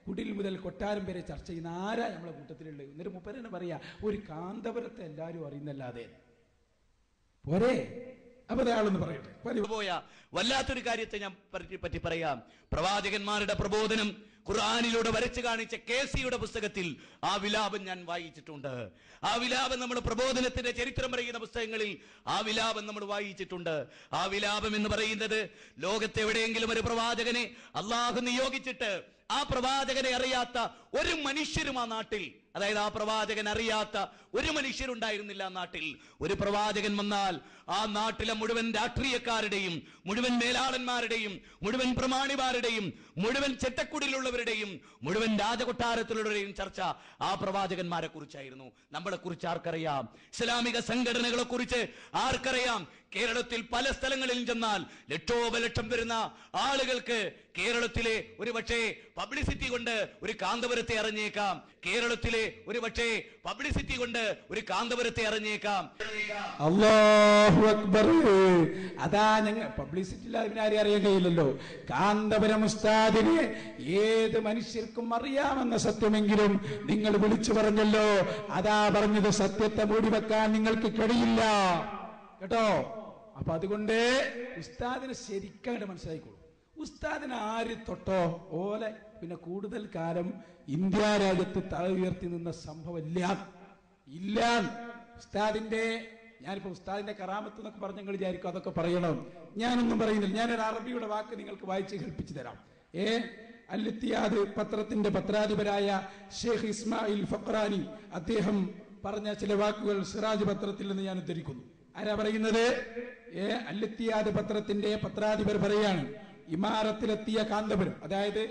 കുടിൽ മുതൽ കൊട്ടാരം വരെ ചർച്ച ചെയ്യുന്ന ആരാ നമ്മളെ കൂട്ടത്തിലുള്ളത്? എന്നിട്ട് മുപ്പരനെ പറയാ, ഒരു കാന്തപുരത്തെ എല്ലാവരും അറിയുന്നല്ലാതെ പോരെ. അപ്പൊ അയാളൊന്ന് പറയട്ടെ. പോയ വല്ലാത്തൊരു കാര്യത്തെ ഞാൻ പറ്റി പറയാം. പ്രവാചകന്മാരുടെ പ്രബോധനം ഖുർആനിലൂടെ വരച്ചു കാണിച്ച KCയുടെ പുസ്തകത്തിൽ ആ വിലാപം ഞാൻ വായിച്ചിട്ടുണ്ട്. ആ വിലാപം നമ്മൾ പ്രബോധനത്തിന്റെ ചരിത്രം പറയുന്ന പുസ്തകങ്ങളിൽ ആ വിലാപം നമ്മൾ വായിച്ചിട്ടുണ്ട്. ആ വിലാപം എന്ന് പറയുന്നത് ലോകത്തെവിടെയെങ്കിലും ഒരു പ്രവാചകനെ അള്ളാഹു നിയോഗിച്ചിട്ട് ആ പ്രവാചകനെ അറിയാത്ത ഒരു മനുഷ്യരും ആ നാട്ടിൽ, അതായത് ആ പ്രവാചകൻ അറിയാത്ത ഒരു മനുഷ്യരുണ്ടായിരുന്നില്ല ആ നാട്ടിൽ. ഒരു പ്രവാചകൻ വന്നാൽ ആ നാട്ടിലെ മുഴുവൻ രാഷ്ട്രീയക്കാരുടെയും മുഴുവൻ മേലാളന്മാരുടെയും മുഴുവൻ പ്രമാണിമാരുടെയും മുഴുവൻ ചെറ്റക്കുടിലുള്ളവരുടെയും മുഴുവൻ രാജകൊട്ടാരത്തിലുള്ളവരുടെയും ചർച്ച ആ പ്രവാചകന്മാരെ കുറിച്ചായിരുന്നു. നമ്മളെ കുറിച്ച് ആർക്കറിയാം? ഇസ്ലാമിക സംഘടനകളെ കുറിച്ച് ആർക്കറിയാം? കേരളത്തിൽ പല സ്ഥലങ്ങളിലും ചെന്നാൽ ലക്ഷോപലക്ഷം വരുന്ന ആളുകൾക്ക് കേരളത്തിലെ ഒരു പക്ഷേ പബ്ലിസിറ്റി കൊണ്ട് ഒരു കാന്തപുരത്തെ അറിഞ്ഞേക്കാം. കേരളത്തിലെ ഒരു പക്ഷേ പബ്ലിസിറ്റി കൊണ്ട് ഒരു കാന്തപുരത്തെ അറിഞ്ഞേക്കാം. അല്ലാഹു അക്ബർ. അതാ ഞങ്ങൾ പബ്ലിസിറ്റി ഇല്ലാതെ ആരെയും അറിയാൻ കഴിയില്ലല്ലോ. കാന്തപുരം ഉസ്താദിനെ ഏത് മനുഷ്യർക്കും അറിയാമെന്ന സത്യമെങ്കിലും നിങ്ങൾ വിളിച്ചു പറഞ്ഞല്ലോ. അതാ പറഞ്ഞത് സത്യത്തെ മൂടി വെക്കാൻ നിങ്ങൾക്ക് കഴിയില്ല കേട്ടോ. അപ്പൊ അതുകൊണ്ട് ഉസ്താദിനെ ശരിക്കായിട്ട് മനസ്സിലായിക്കോളൂ. ഉസ്താദിനെ ആര് തൊട്ടോ ഓലെ പിന്നെ കൂടുതൽ കാലം ഇന്ത്യ രാജ്യത്ത് തല ഉയർത്തി നിന്ന സംഭവം ഇല്ല. ഉസ്താദിന്റെ ഞാനിപ്പോ ഉസ്താദിന്റെ കറാമത്ത് എന്നൊക്കെ പറഞ്ഞ് നിങ്ങൾ വിചാരിക്കും അതൊക്കെ പറയണം. ഞാനൊന്നും പറയുന്നില്ല. ഞാനൊരു അറബിയുടെ വാക്ക് നിങ്ങൾക്ക് വായിച്ച് കേൾപ്പിച്ചു തരാം. അൽ-ഇത്തിഹാദ് പത്രത്തിന്റെ പത്രാധിപരായ ഷെയ്ഖ് ഇസ്മായിൽ ഫഖ്റാനി അദ്ദേഹം പറഞ്ഞ ചില വാക്കുകൾ സിറാജ് പത്രത്തിൽ നിന്ന് ഞാൻ ഉദ്ധരിക്കുന്നു. ആരാ പറയുന്നത്? അൽ-ഇത്തിഹാദ് പത്രത്തിന്റെ പത്രാധിപർ പറയാണ്, ഇമാറത്തിലെത്തിയ കാന്തപുരം, അതായത്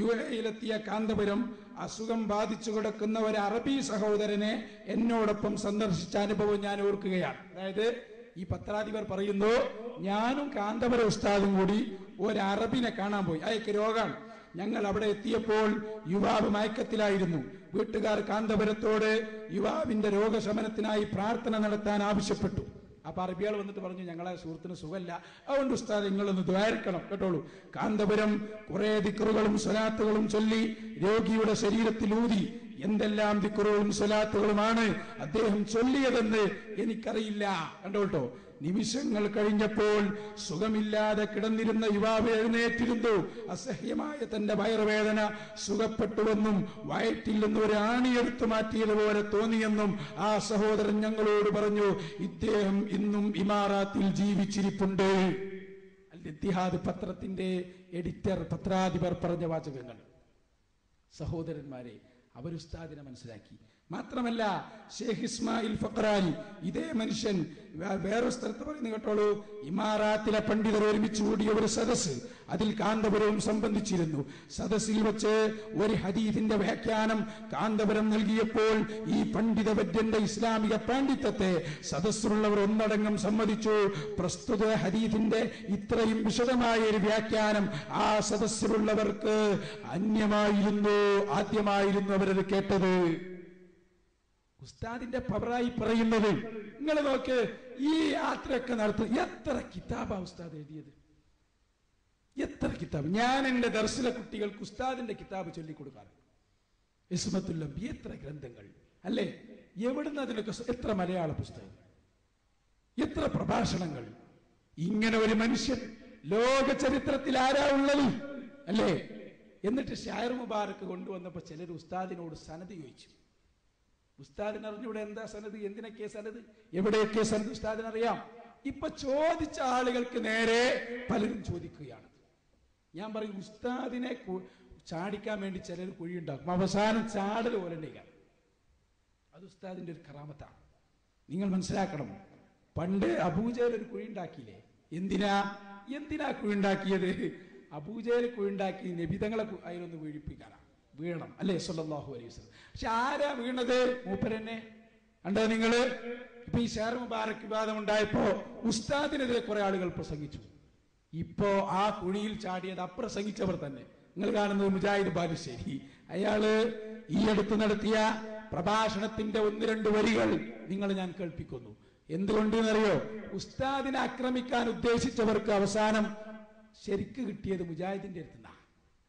യുഎഇയിലെത്തിയ കാന്തപുരം അസുഖം ബാധിച്ചു കിടക്കുന്ന ഒരു അറബി സഹോദരനെ എന്നോടൊപ്പം സന്ദർശിച്ച അനുഭവം ഞാൻ ഓർക്കുകയാണ്. അതായത് ഈ പത്രാധിപർ പറയുന്നു, ഞാനും കാന്തപുര ഉസ്താദും കൂടി ഒരു അറബിനെ കാണാൻ പോയി. അയക്ക് രോഗമാണ്. ഞങ്ങൾ അവിടെ എത്തിയപ്പോൾ യുവാവ് മയക്കത്തിലായിരുന്നു. വീട്ടുകാർ കാന്തപുരത്തോട് യുവാവിന്റെ രോഗശമനത്തിനായി പ്രാർത്ഥന നടത്താൻ ആവശ്യപ്പെട്ടു. അപ്പൊ അറബിയാൾ വന്നിട്ട് പറഞ്ഞു, ഞങ്ങളെ സുഹൃത്തിന് സുഖമല്ല, അതുകൊണ്ട് ഉസ്താദ് നിങ്ങളൊന്ന് ദ്വാരിക്കണം കേട്ടോളൂ. കാന്തപുരം കുറെ ദിക്റുകളും സ്വലാത്തുകളും ചൊല്ലി രോഗിയുടെ ശരീരത്തിൽ ഊതി. എന്തെല്ലാം ദിക്റുകളും സ്വലാത്തുകളുമാണ് അദ്ദേഹം ചൊല്ലിയതെന്ന് എനിക്കറിയില്ല കണ്ടോട്ടോ. നിമിഷങ്ങൾ കഴിഞ്ഞപ്പോൾ സുഖമില്ലാതെ കിടന്നിരുന്ന യുവാവ് എഴുന്നേറ്റിരുന്നു. അസഹ്യമായ തന്റെ വയറുവേദന സുഖപ്പെട്ടുവെന്നും വയറ്റിൽ നിന്ന് ഒരു ആണിയെടുത്തു മാറ്റിയതുപോലെ തോന്നിയെന്നും ആ സഹോദരൻ ഞങ്ങളോട് പറഞ്ഞു. ഇദ്ദേഹം ഇന്നും ഇമാറാത്തിൽ ജീവിച്ചിരിപ്പുണ്ട്. അൽ-ഇത്തിഹാദ് പത്രത്തിന്റെ എഡിറ്റർ പത്രാധിപർ പറഞ്ഞ വാചകങ്ങൾ. സഹോദരന്മാരെ, അവരുസ്താദിനെ മനസ്സിലാക്കി. മാത്രമല്ല ഷെയ്ഖ് ഇസ്മായിൽ ഫഖ്റാനി ഇതേ മനുഷ്യൻ വേറൊരു സ്ഥലത്ത് പറയുന്നു കേട്ടോളൂ. ഇമാറാത്തിലെ പണ്ഡിതർ ഒരുമിച്ച് കൂടിയ ഒരു സദസ്, അതിൽ കാന്തപുരവും സംബന്ധിച്ചിരുന്നു. സദസ്സിൽ വെച്ച് ഒരു ഹദീസിന്റെ വ്യാഖ്യാനം കാന്തപുരം നൽകിയപ്പോൾ ഈ പണ്ഡിതവര്യന്റെ ഇസ്ലാമിക പാണ്ഡിത്യത്തെ സദസ്സിലുള്ളവർ ഒന്നടങ്കം സമ്മതിച്ചു. പ്രസ്തുത ഹദീസിന്റെ ഇത്രയും വിശദമായ ഒരു വ്യാഖ്യാനം ആ സദസ്സിലുള്ളവർക്ക് അന്യമായിരുന്നു, ആദ്യമായിരുന്നു അവരത് കേട്ടത്. ഉസ്താദിന്റെ പവറായി പറയുന്നത് നിങ്ങൾ നോക്ക്. ഈ യാത്രയൊക്കെ നടത്തും. എത്ര കിതാബാ ഉസ്താദ് എഴുതിയത്? എത്ര കിതാബ്! ഞാൻ എന്റെ ദർശന കുട്ടികൾക്ക് ഉസ്താദിന്റെ കിതാബ് ചൊല്ലിക്കൊടുക്കാറുണ്ട്. ഇസ്മത്തുൽ നബി, എത്ര ഗ്രന്ഥങ്ങൾ അല്ലേ! എവിടുന്ന് അതിനൊക്കെ എത്ര മലയാള പുസ്തകം, എത്ര പ്രഭാഷണങ്ങൾ! ഇങ്ങനെ ഒരു മനുഷ്യൻ ലോക ചരിത്രത്തിൽ ആരാ ഉള്ളത് അല്ലേ? എന്നിട്ട് ഷായർ മുബാറക്ക് കൊണ്ടുവന്നപ്പോ ചിലർ ഉസ്താദിനോട് സനത് ചോദിച്ചു. ഉസ്താദിന് അറിഞ്ഞൂടെ എന്താ സനത്, എന്തിനൊക്കെ സനത്, എവിടെയൊക്കെ സനത് ഉസ്താദിനറിയാം. ഇപ്പൊ ചോദിച്ച ആളുകൾക്ക് നേരെ പലരും ചോദിക്കുകയാണ്. ഞാൻ പറയും, ഉസ്താദിനെ ചാടിക്കാൻ വേണ്ടി ചിലർ കുഴിയുണ്ടാക്കും, അവസാനം ചാടൽ പോലെ ഉണ്ടാകും. അത് ഉസ്താദിന്റെ ഒരു കറാമത്താണ്. നിങ്ങൾ മനസ്സിലാക്കണം. പണ്ട് അബൂജഹൽ ഒരു കുഴിയുണ്ടാക്കിയില്ലേ? എന്തിനാ കുഴിയുണ്ടാക്കിയത്? അബൂജഹൽ കുഴിയുണ്ടാക്കി നബിതങ്ങളെ അതിലൊന്ന് വീഴിപ്പിക്കാനാണ്, വീഴണം അല്ലേ സല്ലല്ലാഹു അലൈഹി വസല്ലം. പക്ഷെ ആരാ വീണത്? മൂപ്പരെന്നെ. കണ്ടോ നിങ്ങള്? ഇപ്പൊ ഈ ഷാർ മുബാറക് വിവാദം ഉണ്ടായപ്പോ ഉസ്താദിനെതിരെ കുറെ ആളുകൾ പ്രസംഗിച്ചു. ഇപ്പോ ആ കുഴിയിൽ ചാടിയത് അപ്രസംഗിച്ചവർ തന്നെ. നിങ്ങൾ കാണുന്നത് മുജാഹിദ് ബാലുശ്ശേരി, അയാള് ഈ അടുത്ത് നടത്തിയ പ്രഭാഷണത്തിന്റെ 1-2 വരികൾ നിങ്ങൾ ഞാൻ കേൾപ്പിക്കുന്നു. എന്തുകൊണ്ട് എന്നറിയോ? ഉസ്താദിനെ ആക്രമിക്കാൻ ഉദ്ദേശിച്ചവർക്ക് അവസാനം ശരിക്ക് കിട്ടിയത് മുജാഹിദിന്റെ അടുത്തുനിന്നാ.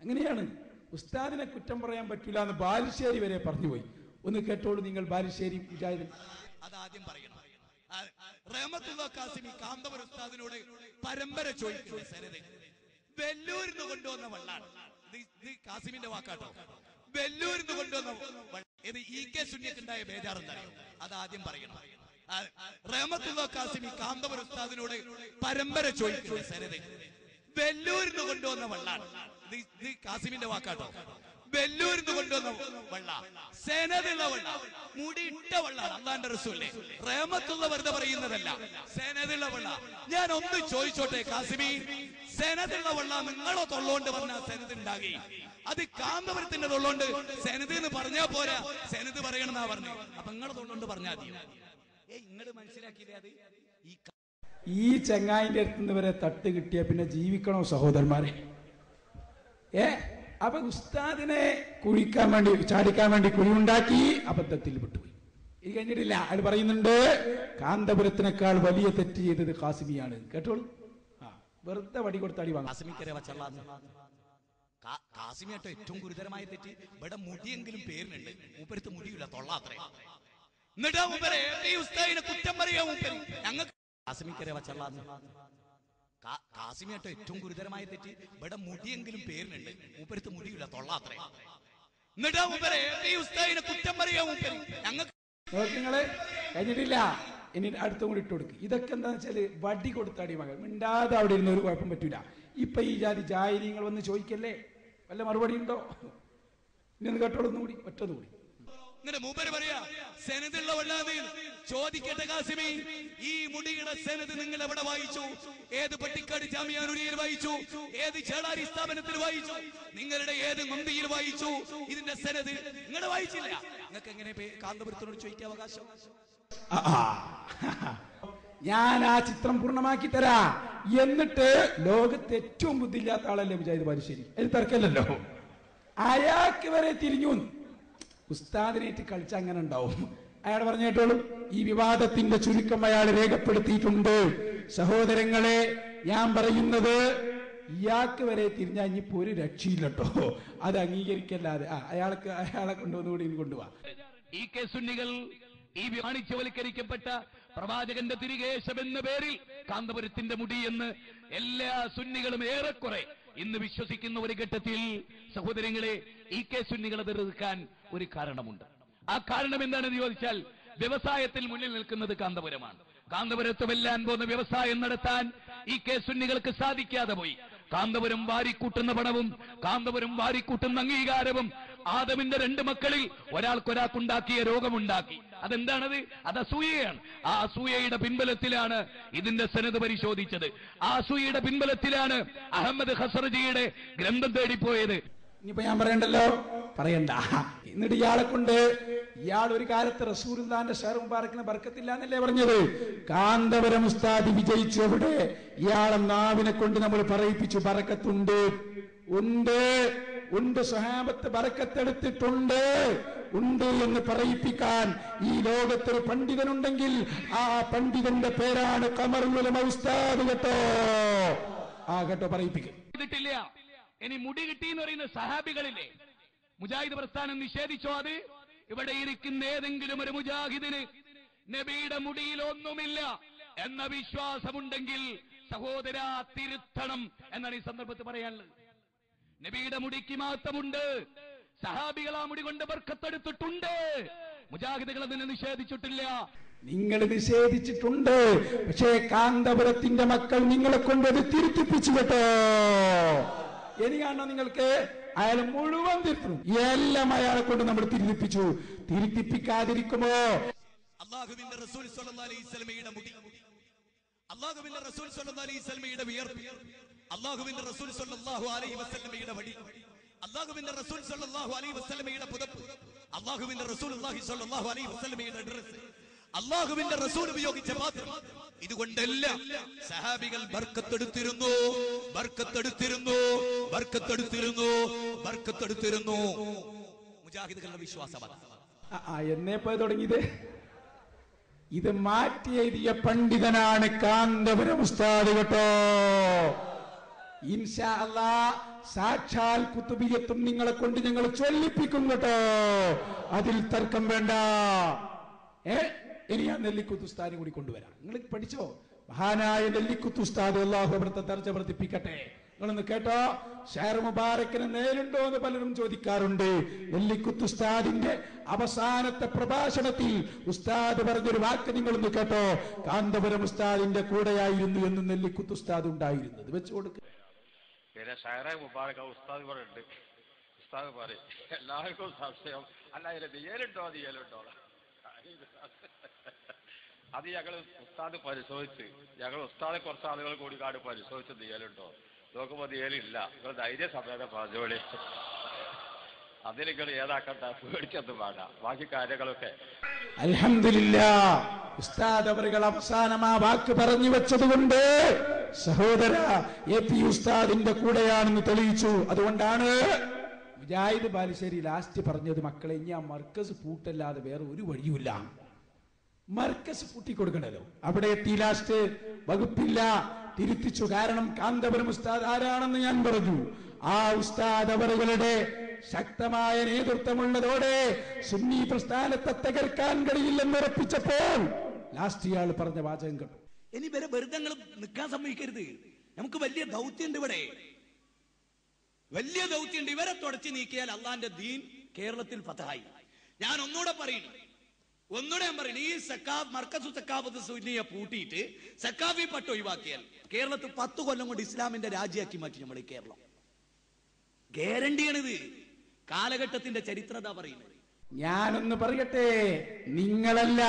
അങ്ങനെയാണ്. ഉസ്താദിനെ കുറ്റം പറയാൻ പറ്റൂല എന്ന് ബാലുശ്ശേരി വരെ പറഞ്ഞുപോയി. ഒന്ന് കേട്ടോളൂ നിങ്ങൾ. ബാലുശ്ശേരി മുജാഹിദ് അതാദ്യം പറയണം. റഹ്മത്തുള്ളാഹി ഖാസിമി കാന്തപുര ഉസ്താദിനോട് പരമ്പര ചോദിക്കുന്നത് വെല്ലൂരിന്ന് കൊണ്ടുവന്ന വെള്ളാണ്. ഇത് കാസിമിന്റെ വാക്കാട്ടോ. വെല്ലൂരിന്ന് കൊണ്ടുവന്ന ഇത് ഇ.കെ. സുന്നിയക്കുണ്ടായ ബേജാറെന്നറിയോ? അതാദ്യം പറയണം. റഹ്മത്തുള്ളാഹി ഖാസിമി കാന്തപുര ഉസ്താദിനോട് പരമ്പര ചോദിക്കുന്നത് വെല്ലൂരിന്ന് കൊണ്ടുവന്ന വെള്ളാണ്. ഇത് കാസിമിന്റെ വാക്കാട്ടോ. വെല്ലൂരിന്ന് കൊണ്ടുവന്ന വെള്ള, സെനതുള്ള വെള്ള, മുടി ഇട്ട വെള്ളാണ് അള്ളാന്റെ റസൂലിനെ. റഹ്മത്തുള്ള വെറുതെ പറയുന്നതല്ല, സെനതുള്ള വെള്ള. ഞാൻ ഒന്ന് ചോദിച്ചോട്ടെ കാസിമി, സെനതുള്ള വെള്ള നിങ്ങളോ തൊള്ളോണ്ട് പറഞ്ഞാൽ സെനത് ഉണ്ടാകി, അത് കാന്തപുരത്തിന്റെ തൊള്ളോണ്ട് സെനത് എന്ന് പറഞ്ഞാ പോരാ, സെനത് പറയണമെന്നാ പറഞ്ഞു. അപ്പൊ നിങ്ങളെ തൊള്ളോണ്ട് പറഞ്ഞാൽ മതി. ഇങ്ങള് മനസ്സിലാക്കിയില്ലേ അത്? ഈ ചങ്ങായിന്റെ അടുത്ത് നിന്ന് വരെ തട്ട് കിട്ടിയ പിന്നെ ജീവിക്കണോ സഹോദരന്മാരെ? അപ്പൊ ഉസ്താദിനെ കുഴിക്കാൻ വേണ്ടി, ചാടിക്കാൻ വേണ്ടി കുഴിയുണ്ടാക്കി, അബദ്ധത്തിൽ വിട്ടുപോയി. ഇത് കഴിഞ്ഞിട്ടില്ല, അത് പറയുന്നുണ്ട് കാന്തപുരത്തിനേക്കാൾ വലിയ തെറ്റ് ചെയ്തത് ഖാസിമിയാണ്. കേട്ടോളൂ. വെറുതെ വടി കൊടുത്ത് അടി വാങ്ങാം. കാസിമിയാട്ടോ ഏറ്റവും ഗുരുതരമായ തെറ്റ്. ഇവിടെ മുടിയെങ്കിലും പേരിനുണ്ട്, മൂപ്പരത്ത് മുടിയില്ല, തൊള്ളാത്രേ. എന്നിട്ടാ മൂപ്പരെ ഉസ്താദിനെ കുറ്റം പറയാ മൂപ്പര്. ഞങ്ങൾക്ക് കാസിമിയാട്ടോ ഏറ്റവും ഗുരുതരമായ തെറ്റ്. ഇവിടെ മുടിയെങ്കിലും പേരിനുണ്ട്, മൂപ്പരത്ത് മുടിയില്ല, തൊള്ളാത്രേ. എന്നിട്ടാ മൂപ്പരെ ഉസ്താദിനെ കുറ്റം പറയാ മൂപ്പര്. ഞങ്ങൾക്ക് നിങ്ങള് കഴിഞ്ഞിട്ടില്ല, ഇനി അടുത്തും കൂടി ഇട്ട് കൊടുക്കും. ഇതൊക്കെ എന്താന്ന് വെച്ചാല് വടി കൊടുത്താടി മകൻ മിണ്ടാതെ അവിടെ ഇരുന്ന ഒരു കുഴപ്പം പറ്റൂല. ഇപ്പൊ ഈ ജാതി ജാഹിലീങ്ങൾ വന്ന് ചോദിക്കല്ലേ, വല്ല മറുപടി ഉണ്ടോ? ഇനി ഒന്ന് കേട്ടോളൂ, ഒന്നുകൂടി, ഒറ്റൊന്നുകൂടി. മൂപ്പര് പറയാ സെനതുള്ള വല്ലാതെ ചോദിക്കട്ടെ കാസിമി, ഈ മുടിയുടെ സെനത് നിങ്ങൾ എവിടെ വായിച്ചു? ഏത് പട്ടിക്കാട് ജാമിയാനുരിയിൽ വായിച്ചു? ഏത് ചേളാരി സ്ഥാപനത്തിൽ വായിച്ചു? നിങ്ങളുടെ ഏത് മന്ദിയിൽ വായിച്ചു? ഇതിന്റെ സെനത് നിങ്ങൾ വായിച്ചില്ല. നിങ്ങൾക്ക് എങ്ങനെ കാന്തപുരത്തിനോട് ചോദിക്കാൻ അവകാശം? ഞാൻ ആ ചിത്രം പൂർണ്ണമാക്കി തരാ. എന്നിട്ട് ലോകത്ത് ഏറ്റവും ബുദ്ധിയില്ലാത്ത ആളല്ലേ മുജാഹിദ് ബാലുശ്ശേരി, അതിൽ തർക്കമല്ലല്ലോ. അയാൾക്ക് വരെ തിരിഞ്ഞു. ഉസ്താദിനേറ്റ് കളിച്ച അങ്ങനെ ഉണ്ടാവും. അയാൾ പറഞ്ഞു കേട്ടോളൂ. ഈ വിവാദത്തിന്റെ ചുരുക്കം അയാൾ രേഖപ്പെടുത്തിയിട്ടുണ്ട്. സഹോദരങ്ങളെ, ഞാൻ പറയുന്നത് ഇയാൾക്ക് വരെ തിരിഞ്ഞാൽ ഇനിയിപ്പോ ഒരു രക്ഷയില്ലട്ടോ. അത് അംഗീകരിക്കല്ലാതെ അയാളെ കൊണ്ടുവന്നുകൂടി കൊണ്ടുപോവാ. ഈ സുന്നികൾ ഈ വാണിജ്യവൽക്കരിക്കപ്പെട്ട പ്രവാചകന്റെ തിരികേശം എന്ന പേരിൽ കാന്തപുരത്തിന്റെ മുടി എന്ന് എല്ലാ സുന്നികളും ഏറെക്കുറെ ഇന്ന് വിശ്വസിക്കുന്ന ഒരു ഘട്ടത്തിൽ സഹോദരങ്ങളെ, ഈ സുന്നികളെ എതിർക്കാൻ ഒരു കാരണമുണ്ട്. ആ കാരണം എന്താണെന്ന് ചോദിച്ചാൽ, വ്യവസായത്തിൽ മുന്നിൽ നിൽക്കുന്നത് കാന്തപുരമാണ്. കാന്തപുരത്ത് വെല്ലാൻ പോകുന്ന വ്യവസായം നടത്താൻ ഈ സുന്നികൾക്ക് സാധിക്കാതെ പോയി. കാന്തപുരം വാരിക്കൂട്ടുന്ന പണവും കാന്തപുരം വാരിക്കൂട്ടുന്ന അംഗീകാരവും ആദമിന്റെ 2 മക്കളിൽ ഒരാൾക്കൊരാൾക്കുണ്ടാക്കിയ രോഗമുണ്ടാക്കി. അതെന്താണത്? അത് അസൂയയാണ്. ആ അസൂയയുടെ പിൻബലത്തിലാണ് ഇതിന്റെ സനത് പരിശോധിച്ചത്. ആ അസൂയയുടെ പിൻബലത്തിലാണ് അഹമ്മദ് ഖസറജിയുടെ ഗ്രന്ഥം തേടിപ്പോയത്. ഇനിയിപ്പോ ഞാൻ പറയണ്ടല്ലോ, പറയണ്ട. എന്നിട്ട് ഇയാൾ ഒരു കാലത്ത് റസൂലുള്ളാഹിന്റെ ഷഹർ മുബാറക്കിന് ബർക്കത്തില്ല എന്നല്ലേ പറഞ്ഞത്? കാന്തപുരം ഉസ്താദ് വിജയിച്ചു. എവിടെ? ഇയാളെ നാവിനെ കൊണ്ട് നമ്മൾ പറയിപ്പിച്ചു. ബർക്കത്തുണ്ട്, ഉണ്ട്, സ്വഹാബത്ത് ബർക്കത്തെടുത്തിട്ടുണ്ട്, ഉണ്ട് എന്ന് പറയിപ്പിക്കാൻ ഈ ലോകത്തൊരു പണ്ഡിതനുണ്ടെങ്കിൽ ആ പണ്ഡിതന്റെ പേരാണ് ഖമറുൽ ഉലമ ഉസ്താദ്. കേട്ടോ? കേട്ടോ, പറയിപ്പിക്കും. ഇനി മുടി കിട്ടി എന്ന് പറയുന്ന സഹാബികളില്ലേ, മുജാഹിദ് പ്രസ്ഥാനം നിഷേധിച്ചോ? അത് ഇവിടെ ഇരിക്കുന്ന ഏതെങ്കിലും ഒരു മുജാഹിദിന് നബിയുടെ മുടിയിൽ ഒന്നുമില്ല എന്ന വിശ്വാസമുണ്ടെങ്കിൽ സഹോദര തിരുത്തണം എന്നാണ് ഈ സന്ദർഭത്തിൽ പറയാനുള്ളത്. നബിയുടെ മുടിക്ക് മാത്രമുണ്ട്. സഹാബികൾ ആ മുടി കൊണ്ട് ബർക്കത്തെടുത്തിട്ടുണ്ട്. മുജാഹിദുകൾ അതിനെ നിഷേധിച്ചിട്ടില്ല. നിങ്ങൾ നിഷേധിച്ചിട്ടുണ്ട്. പക്ഷേ കാന്തപുരത്തിന്റെ മക്കൾ നിങ്ങളെ കൊണ്ട് അത് തിരുത്തിപ്പിച്ചു. കേട്ടോ? ഇനി കാണണം നിങ്ങൾക്ക്. അയാൾ മുഴുവൻ തിരുത്തും. എല്ലാം അയാളെ കൊണ്ട് നമ്മൾ തിരുത്തിപ്പിച്ചു. തിരുത്തിപ്പിക്കാതിരിക്കുമോ? അല്ലാഹുവിന്റെ റസൂൽ സ്വല്ലല്ലാഹു അലൈഹി വസല്ലമയുടെ മുടി, അല്ലാഹുവിന്റെ റസൂൽ സ്വല്ലല്ലാഹു അലൈഹി വസല്ലമയുടെ വിയർപ്പ്, അല്ലാഹുവിന്റെ റസൂൽ സ്വല്ലല്ലാഹു അലൈഹി വസല്ലമയുടെ വടി, അല്ലാഹുവിന്റെ റസൂൽ സ്വല്ലല്ലാഹു അലൈഹി വസല്ലമയുടെ പുതപ്പ്, അല്ലാഹുവിന്റെ റസൂലുള്ളാഹി സ്വല്ലല്ലാഹു അലൈഹി വസല്ലമയുടെ ഡ്രസ്, അല്ലാഹുവിന്റെ റസൂൽ ഉപയോഗിച്ച പാത്രം, ഇതുകൊണ്ടെല്ലാം സഹാബികൾ ബർക്കത്തെടുത്തിരുന്നു. മുജാഹിദുകളുടെ വിശ്വാസമാണ്. എന്നേപ്പോ തുടങ്ങിയത്? ഇത് മാറ്റി എഴുതിയ പണ്ഡിതനാണ് കാന്തപുരം ഉസ്താദ്. കേട്ടോ? ഇൻഷാ അല്ലാഹ് സാക്ഷാൽ കുത്തുബിയത്തും നിങ്ങളെ കൊണ്ട് ഞങ്ങൾ ചൊല്ലിപ്പിക്കും. കേട്ടോ? അതിൽ തർക്കം വേണ്ട. ഇനി ഞാൻ നെല്ലിക്കുത്ത് ഉസ്താദിനെ കൂടി കൊണ്ടുവരാം. നിങ്ങൾ പഠിച്ചോ? മഹാനായ നെല്ലിക്കുത്ത് ഉസ്താദ്, അല്ലാഹു അവിടുത്തെ ദർജ വർദ്ധിപ്പിക്കട്ടെ. നിങ്ങളൊന്ന് കേട്ടോ. ഷഹർ മുബാറക്കിന് നേരുണ്ടോ എന്ന് പലരും ചോദിക്കാറുണ്ട്. നെല്ലിക്കുത്ത് ഉസ്താദിന്റെ അവസാനത്തെ പ്രഭാഷണത്തിൽ ഉസ്താദ് പറഞ്ഞൊരു വാക്ക് നിങ്ങളൊന്ന് കേട്ടോ. കാന്തപുരം ഉസ്താദിന്റെ കൂടെയായിരുന്നു എന്ന് നെല്ലിക്കുത്ത് ഉസ്താദ് ഉണ്ടായിരുന്നത്. വെച്ചു കൊടുക്കുക. ഉസ്താദ് പറയും എല്ലാവർക്കും സംശയം, അല്ല അതിന് ദിയലുണ്ടോ അത് ഞങ്ങൾ ഉസ്താദ് പരിശോധിച്ച്, ഞങ്ങൾ ഉസ്താദ് കുറച്ച് ആളുകൾ കൂടി കാട് പരിശോധിച്ച് ദിയലുണ്ടോ നോക്കുമ്പോൾ ദിയലില്ല. നിങ്ങൾ ധൈര്യസമേതം പറഞ്ഞോളി, അതിൽ നിങ്ങൾ ഏതാക്കണ്ട, പേടിക്കൊന്നും വേണ്ട, ബാക്കി കാര്യങ്ങളൊക്കെ. അൽഹംദുലില്ലാഹ്, ഉസ്താദ് അവர்கள் അവസാനം ആ വാക്ക് പറഞ്ഞു വെച്ചതുകൊണ്ട് സഹോദര AP ഉസ്താദിന്റെ കൂടെയാണെന്ന് തെളിയിച്ചു. അതുകൊണ്ടാണ് മുജാഹിദ് ബാലുശ്ശേരി ലാസ്റ്റ് പറഞ്ഞത്, മക്കളെ ഇനി ആ മർക്കസ് പൂട്ടല്ലാതെ വേറെ ഒരു വഴിയുമില്ല. മർക്കസ് പൂട്ടിക്കൊടുക്കണല്ലോ. അവിടെ എത്തി ലാസ്റ്റ് വകുപ്പില്ല, തിരുത്തിച്ചു. കാരണം കാന്തപുരം ഉസ്താദ് ആരാണെന്ന് ഞാൻ പറഞ്ഞു. ആ ഉസ്താദ് അവരുടെ ശക്തമായ നേതൃത്വമുള്ളതോടെ സുന്നി പ്രസ്ഥാനത്തെ തകർക്കാൻ കഴിയില്ലെന്ന് ഉറപ്പിച്ചപ്പോൾ ലാസ്റ്റ് ഇയാൾ പറഞ്ഞ വാചകം കണ്ടു. ഇനി വരെ വെറുതെ നിൽക്കാൻ സമ്മതിക്കരുത്. നമുക്ക് വലിയ ദൗത്യമുണ്ട് ഇവിടെ, വലിയ ദൗത്യമുണ്ട്. ഇവരെ തുടച്ചു നീക്കിയാൽ അള്ളാന്റെ ദീൻ കേരളത്തിൽ ഫതഹായി. ഞാൻ ഒന്നുകൂടെ പറയുന്നു, ഈ മർക്കസു സക്കാഫത്ത് സുന്നിയെ പൂട്ടിയിട്ട് സക്കാഫി പട്ട് ഒഴിവാക്കിയാൽ കേരളത്തിൽ 10 കൊല്ലം കൊണ്ട് ഇസ്ലാമിന്റെ രാജ്യമാക്കി മാറ്റി നമ്മൾ ഈ കേരളം. ഗ്യാരണ്ടിയാണിത്. കാലഘട്ടത്തിന്റെ ചരിത്രത പറയുന്നത്. ഞാനൊന്ന് പറയട്ടെ, നിങ്ങളല്ല,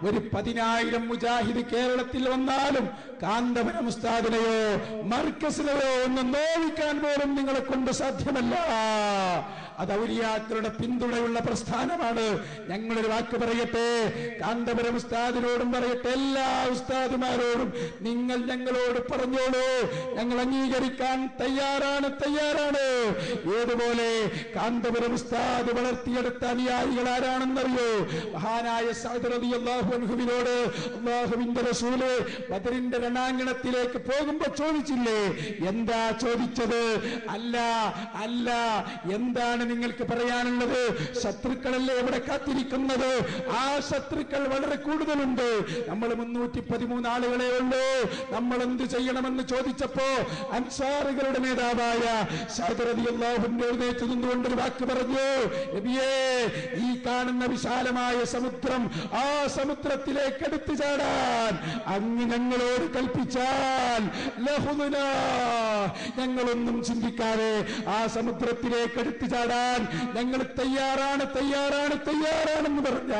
ഒരു 10,000 മുജാഹിദ് കേരളത്തിൽ വന്നാലും കാന്തപുരം ഉസ്താദിനെയോ മർക്കസിനെയോ ഒന്ന് നോവിക്കാൻ പോലും നിങ്ങളെ കൊണ്ട് സാധ്യമല്ല. അത് ഔലിയാക്കളുടെ പിന്തുണയുള്ള പ്രസ്ഥാനമാണ്. ഞങ്ങളൊരു വാക്ക് പറയട്ടെ, കാന്തപുരം ഉസ്താദിനോടും പറയട്ടെ, എല്ലാ ഉസ്താദുമാരോടും നിങ്ങൾ ഞങ്ങളോട് പറഞ്ഞോളൂ, ഞങ്ങൾ അംഗീകരിക്കാൻ തയ്യാറാണ്. ഏതുപോലെ കാന്തപുരം ഉസ്താദ് വളർത്തിയെടുത്ത അനുയായികൾ ആരാണെന്നറിയോ? മഹാനായ സഅദ് റളിയല്ലാഹു അൻഹുവിനോട് അല്ലാഹുവിന്റെ റസൂല് ബദറിന്റെ രണാങ്കണത്തിലേക്ക് പോകുമ്പോ ചോദിച്ചില്ലേ? എന്താ ചോദിച്ചത്? അല്ല എന്താണ് നിങ്ങൾക്ക് പറയാനുള്ളത്? ശത്രുക്കളല്ലേ ഇവിടെ കാത്തിരിക്കുന്നത്? ആ ശത്രുക്കൾ വളരെ കൂടുതലുണ്ട്. നമ്മൾ 313 ആളുകളെ ഉള്ളൂ. നമ്മൾ എന്ത് ചെയ്യണമെന്ന് ചോദിച്ചപ്പോ അൻസാറുകളുടെ നേതാവായ സഅദ് റളിയല്ലാഹു അൻഹു എഴുന്നേറ്റ് നിന്നുകൊണ്ട് ഒരു വാക്ക് പറഞ്ഞു, നബിയേ, ഈ കാണുന്ന വിശാലമായ സമുദ്രം, ആ സമുദ്രത്തിലേക്ക് എടുത്തു ചാടാൻ അങ്ങ് ഞങ്ങളോട് കൽപ്പിച്ചാൽ ലഹുദുനാ, ഞങ്ങളൊന്നും ചിന്തിക്കാതെ ആ സമുദ്രത്തിലേക്ക് എടുത്തു ചാടാൻ ഞങ്ങൾ തയ്യാറാണെന്ന് പറഞ്ഞ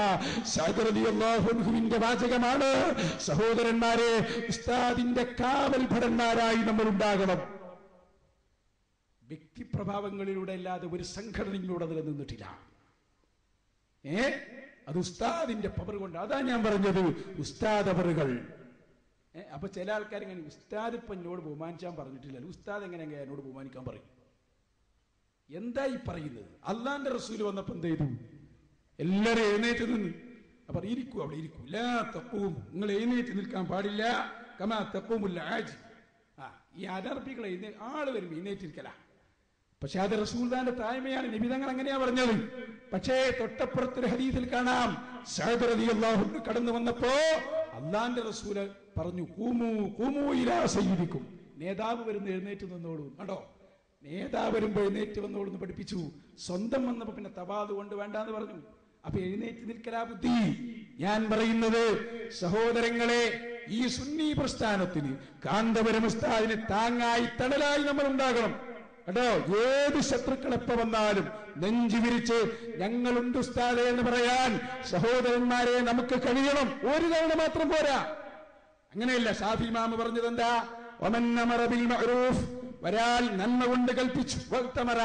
സഅദ് റളിയല്ലാഹു അൻഹുവിന്റെ വാചകമാണ്. സഹോദരന്മാരെ, ഉസ്താദിന്റെ കാവൽ ഭടന്മാരായി നമ്മൾ ഉണ്ടാകണം. വ്യക്തിപ്രഭാവങ്ങളിലൂടെ അല്ലാതെ ഒരു സംഘടനയിലൂടെ നിലനിന്നിട്ടില്ല. അത് ഉസ്താദിന്റെ പവർ കൊണ്ട്. അതാ ഞാൻ പറഞ്ഞത്, ഉസ്താദ് അവറുകൾ. അപ്പൊ ചില ആൾക്കാർ ഇങ്ങനെ, ഉസ്താദ് ഇപ്പൊ എന്നോട് ബഹുമാനിച്ചാൻ പറഞ്ഞിട്ടില്ലല്ലോ, ഉസ്താദ് എങ്ങനെ എന്നോട് ബഹുമാനിക്കാൻ പറയും? എന്താ ഈ പറയുന്നത്? അള്ളാന്റെ റസൂല് വന്നപ്പോ എന്ത് ചെയ്തു? എല്ലാരും എഴുന്നേറ്റ് നിന്ന്. അപ്പൊ ഇരിക്കൂ, അവിടെ ഇരിക്കൂ. ലാ തഖൂം, നിങ്ങൾ എഴുന്നേറ്റ് നിൽക്കാൻ പാടില്ല. കമാ തഖൂമുൽ ആജി, ഈ അനർബികൾ ആള് വരുമ്പോ എഴുന്നേറ്റിരിക്കല. പക്ഷെ അത് റസൂലുള്ളാഹിന്റെ താഴ്മയാണ്. നബി തങ്ങൾ അങ്ങനെയാ പറഞ്ഞത്. പക്ഷേ തൊട്ടപ്പുറത്തൊരു ഹദീസിൽ കാണാം, സഅദ് റളിയല്ലാഹു അൻഹു കടന്നു വന്നപ്പോ അള്ളാന്റെ റസൂല് പറഞ്ഞു, ഖൂമൂ ഇലാ സയ്യിദിക്കും, നേതാവ് വരുന്ന എഴുന്നേറ്റ് നിന്നോളൂ. കണ്ടോ, നേതാവ് വരുമ്പോ എഴുന്നേറ്റ് വന്നോളൂ എന്ന് പഠിപ്പിച്ചു. സ്വന്തം വന്നപ്പോ പിന്നെ തവാദ് കൊണ്ട് വേണ്ടാന്ന് പറഞ്ഞു. അപ്പൊ എഴുന്നേറ്റ് നിൽക്കലാ ബുദ്ധി. ഞാൻ പറയുന്നത് സഹോദരങ്ങളെ, ഈ സുന്നി പ്രസ്ഥാനത്തിന് കാന്തപുരം ഉസ്താദിന് താങ്ങായി തണലായി നമ്മൾ ഉണ്ടാകണം കേട്ടോ. ഏത് ശത്രുക്കൾ എപ്പോ വന്നാലും നെഞ്ചു വിരിച്ച് ഞങ്ങളുണ്ട് ഉസ്താദേ എന്ന് പറയാൻ സഹോദരന്മാരെ നമുക്ക് കഴിയണം. ഒരു തവണ മാത്രം പോരാ. അങ്ങനെയല്ല. ഷാഫി ഇമാം പറഞ്ഞത് എന്താ? വമൻ അമറ ബിൽ മഅറൂഫ്, ഒരാൾ നന്മ കൊണ്ട് കൽപ്പിച്ചു, വക്തമറ,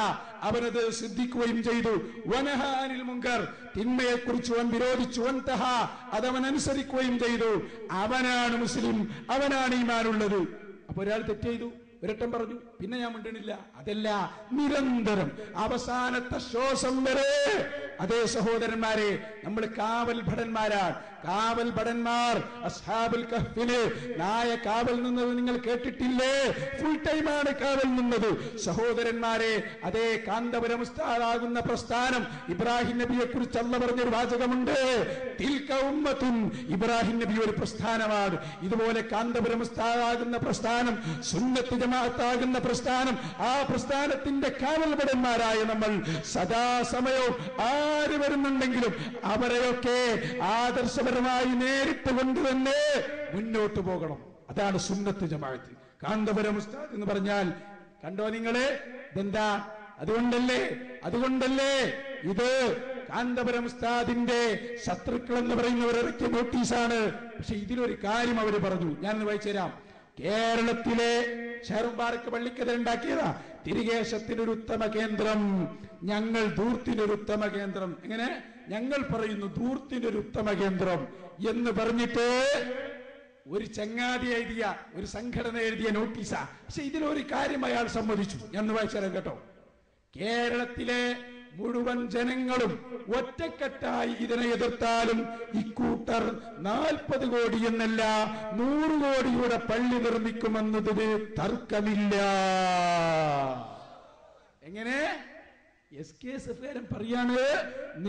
അവനത് സിദ്ധിക്കുകയും ചെയ്തു, വനഹാ അനിൽ മുൻകർ, തിന്മയെക്കുറിച്ച് അവൻ വിരോധിച്ചു, വൻതഹ, അതവൻ അനുസരിക്കുകയും ചെയ്തു, അവനാണ് മുസ്ലിം, അവനാണ് ഈമാനുള്ളത്. അപ്പൊ ഒരാൾ തെറ്റ് ചെയ്തു, ഒരട്ടം പറഞ്ഞു, പിന്നെ ഞാൻ മിണ്ടണില്ല. അതല്ല, നിരന്തരം അവസാനത്തെ ശ്വാസം വരെ. അതേ സഹോദരന്മാരെ, നമ്മൾ കാവൽ ഭടന്മാരാണ്. കാവൽ ഭടന്മാർ അസ്ഹാബുൽ കഹ്ഫില് നായ കാവൽ നിന്നത് നിങ്ങൾ കേട്ടിട്ടില്ലേ? ഫുൾ ടൈമാണ് കാവൽ നിന്നത്. സഹോദരന്മാരെ, അതേ കാന്തപുരം ഉസ്താദാകുന്ന പ്രസ്ഥാനം, ഇബ്രാഹിം നബിയെ കുറിച്ച് അല്ലാഹു പറഞ്ഞൊരു വാചകമുണ്ട്, തിൽക ഉമ്മത്തുൻ, ഇബ്രാഹിം നബി ഒരു പ്രസ്ഥാനമാണ്. ഇതുപോലെ കാന്തപുരം ഉസ്താദാകുന്ന പ്രസ്ഥാനം, സുന്നത്ത് ജമാഅത്താകുന്ന പ്രസ്ഥാനം, ആ പ്രസ്ഥാനത്തിന്റെ കാവൽ ഭടന്മാരായ നമ്മൾ സദാസമയവും ആര് വരുന്നുണ്ടെങ്കിലും അവരെയൊക്കെ ആദർശപരമായി നേരിട്ട് കൊണ്ട് തന്നെ മുന്നോട്ട് പോകണം. അതാണ് സുന്നത്ത് ജമാഅത്ത്. കാന്തപുരം ഉസ്താദ് എന്ന് പറഞ്ഞാൽ കണ്ടോ നിങ്ങള്, ഇതെന്താ അതുകൊണ്ടല്ലേ ഇത് കാന്തപുരം ഉസ്താദിന്റെ ശത്രുക്കൾ എന്ന് പറയുന്നവർ ഇറക്കിയ നോട്ടീസാണ്. പക്ഷെ ഇതിലൊരു കാര്യം അവര് പറഞ്ഞു, ഞാനൊന്ന് വായിച്ചു തരാം. കേരളത്തിലെ ഷെയർബാർക്ക് പള്ളിക്കഥ ഉണ്ടാക്കിയതാ തിരികേശത്തിനൊരു ഉത്തമ കേന്ദ്രം, ഞങ്ങൾ ധൂർത്തിനൊരു ഉത്തമ കേന്ദ്രം. എങ്ങനെ ഞങ്ങൾ പറയുന്നു ധൂർത്തിനൊരു ഉത്തമ കേന്ദ്രം എന്ന് പറഞ്ഞിട്ട് ഒരു ചങ്ങാതി എഴുതിയ, ഒരു സംഘടന എഴുതിയ നോട്ടീസാ. പക്ഷെ ഇതിലൊരു കാര്യം അയാൾ സമ്മതിച്ചു. ഞാൻ വായിച്ചു തരാം കേട്ടോ. കേരളത്തിലെ മുഴുവൻ ജനങ്ങളും ഒറ്റക്കെട്ടായി ഇതിനെ എതിർത്താലും ഇക്കൂട്ടർ 40 കോടി എന്നല്ല 100 കോടിയുടെ പള്ളി നിർമ്മിക്കുമെന്നതിന് തർക്കമില്ല. എങ്ങനെ SKSF പറയാണ്,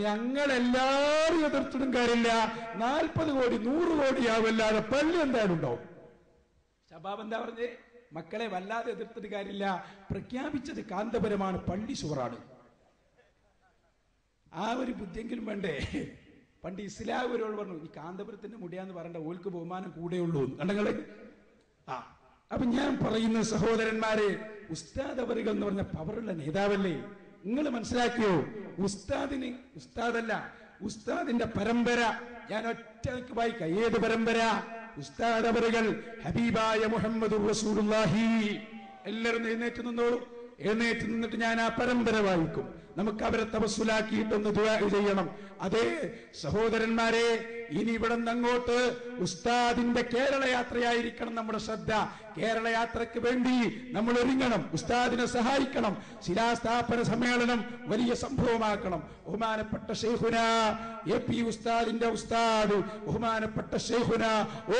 ഞങ്ങളെല്ലാവരും എതിർത്തിടും കാര്യമില്ല, 40 കോടി 100 കോടിയാവല്ലാതെ പള്ളി എന്തായാലും ഉണ്ടാവും. ശബാബ് എന്താ പറഞ്ഞേ? മക്കളെ വല്ലാതെ എതിർത്തിട്ട് കാര്യമില്ല, പ്രഖ്യാപിച്ചത് കാന്തപുരമാണ്, പള്ളി സുവറാണ്. ആ ഒരു ബുദ്ധിയെങ്കിലും വേണ്ടേ? പണ്ട് ഇസ്ലാമൊരാൾ പറഞ്ഞു, ഈ കാന്തപുരത്തിന്റെ മുടിയാന്ന് പറയണ്ട, ഓൽക്ക് ബഹുമാനം കൂടെയുള്ളൂ കണ്ടങ്ങള്. അപ്പൊ ഞാൻ പറയുന്ന സഹോദരന്മാരെ, ഉസ്താദ് അവറുകൾ എന്ന് പറഞ്ഞ പവറുള്ള നേതാവല്ലേ? നിങ്ങൾ മനസ്സിലാക്കിയോ? ഉസ്താദല്ല, ഉസ്താദിന്റെ പരമ്പര ഞാൻ ഒറ്റക്ക് വായിക്കാം. ഏത് പരമ്പര? ഉസ്താദ് അവറുകൾ ഹബീബായ മുഹമ്മദുർ റസൂലുള്ളാഹി. എല്ലാവരും എഴുന്നേറ്റ് നിന്നോളൂ. എഴുന്നേറ്റ് നിന്നിട്ട് ഞാൻ ആ പരമ്പര വായിക്കും. നമുക്ക് അവരെ തവസ്സുലാക്കിയിട്ടൊന്ന് ദുആ ചെയ്യണം. അതേ സഹോദരന്മാരെ, ഇനി ഇവിടെ നിന്ന് അങ്ങോട്ട് ഉസ്താദിന്റെ കേരള യാത്രയായിരിക്കണം നമ്മുടെ ശ്രദ്ധ. കേരള യാത്രയ്ക്ക് വേണ്ടി നമ്മൾ ഒരുങ്ങണം, ഉസ്താദിനെ സഹായിക്കണം. ശിലാസ്ഥാപന സമ്മേളനം വലിയ സംഭവമാക്കണം. ബഹുമാനപ്പെട്ട ശൈഖുന AP ഉസ്താദിന്റെ ഉസ്താദ്, ബഹുമാനപ്പെട്ട ശൈഖുന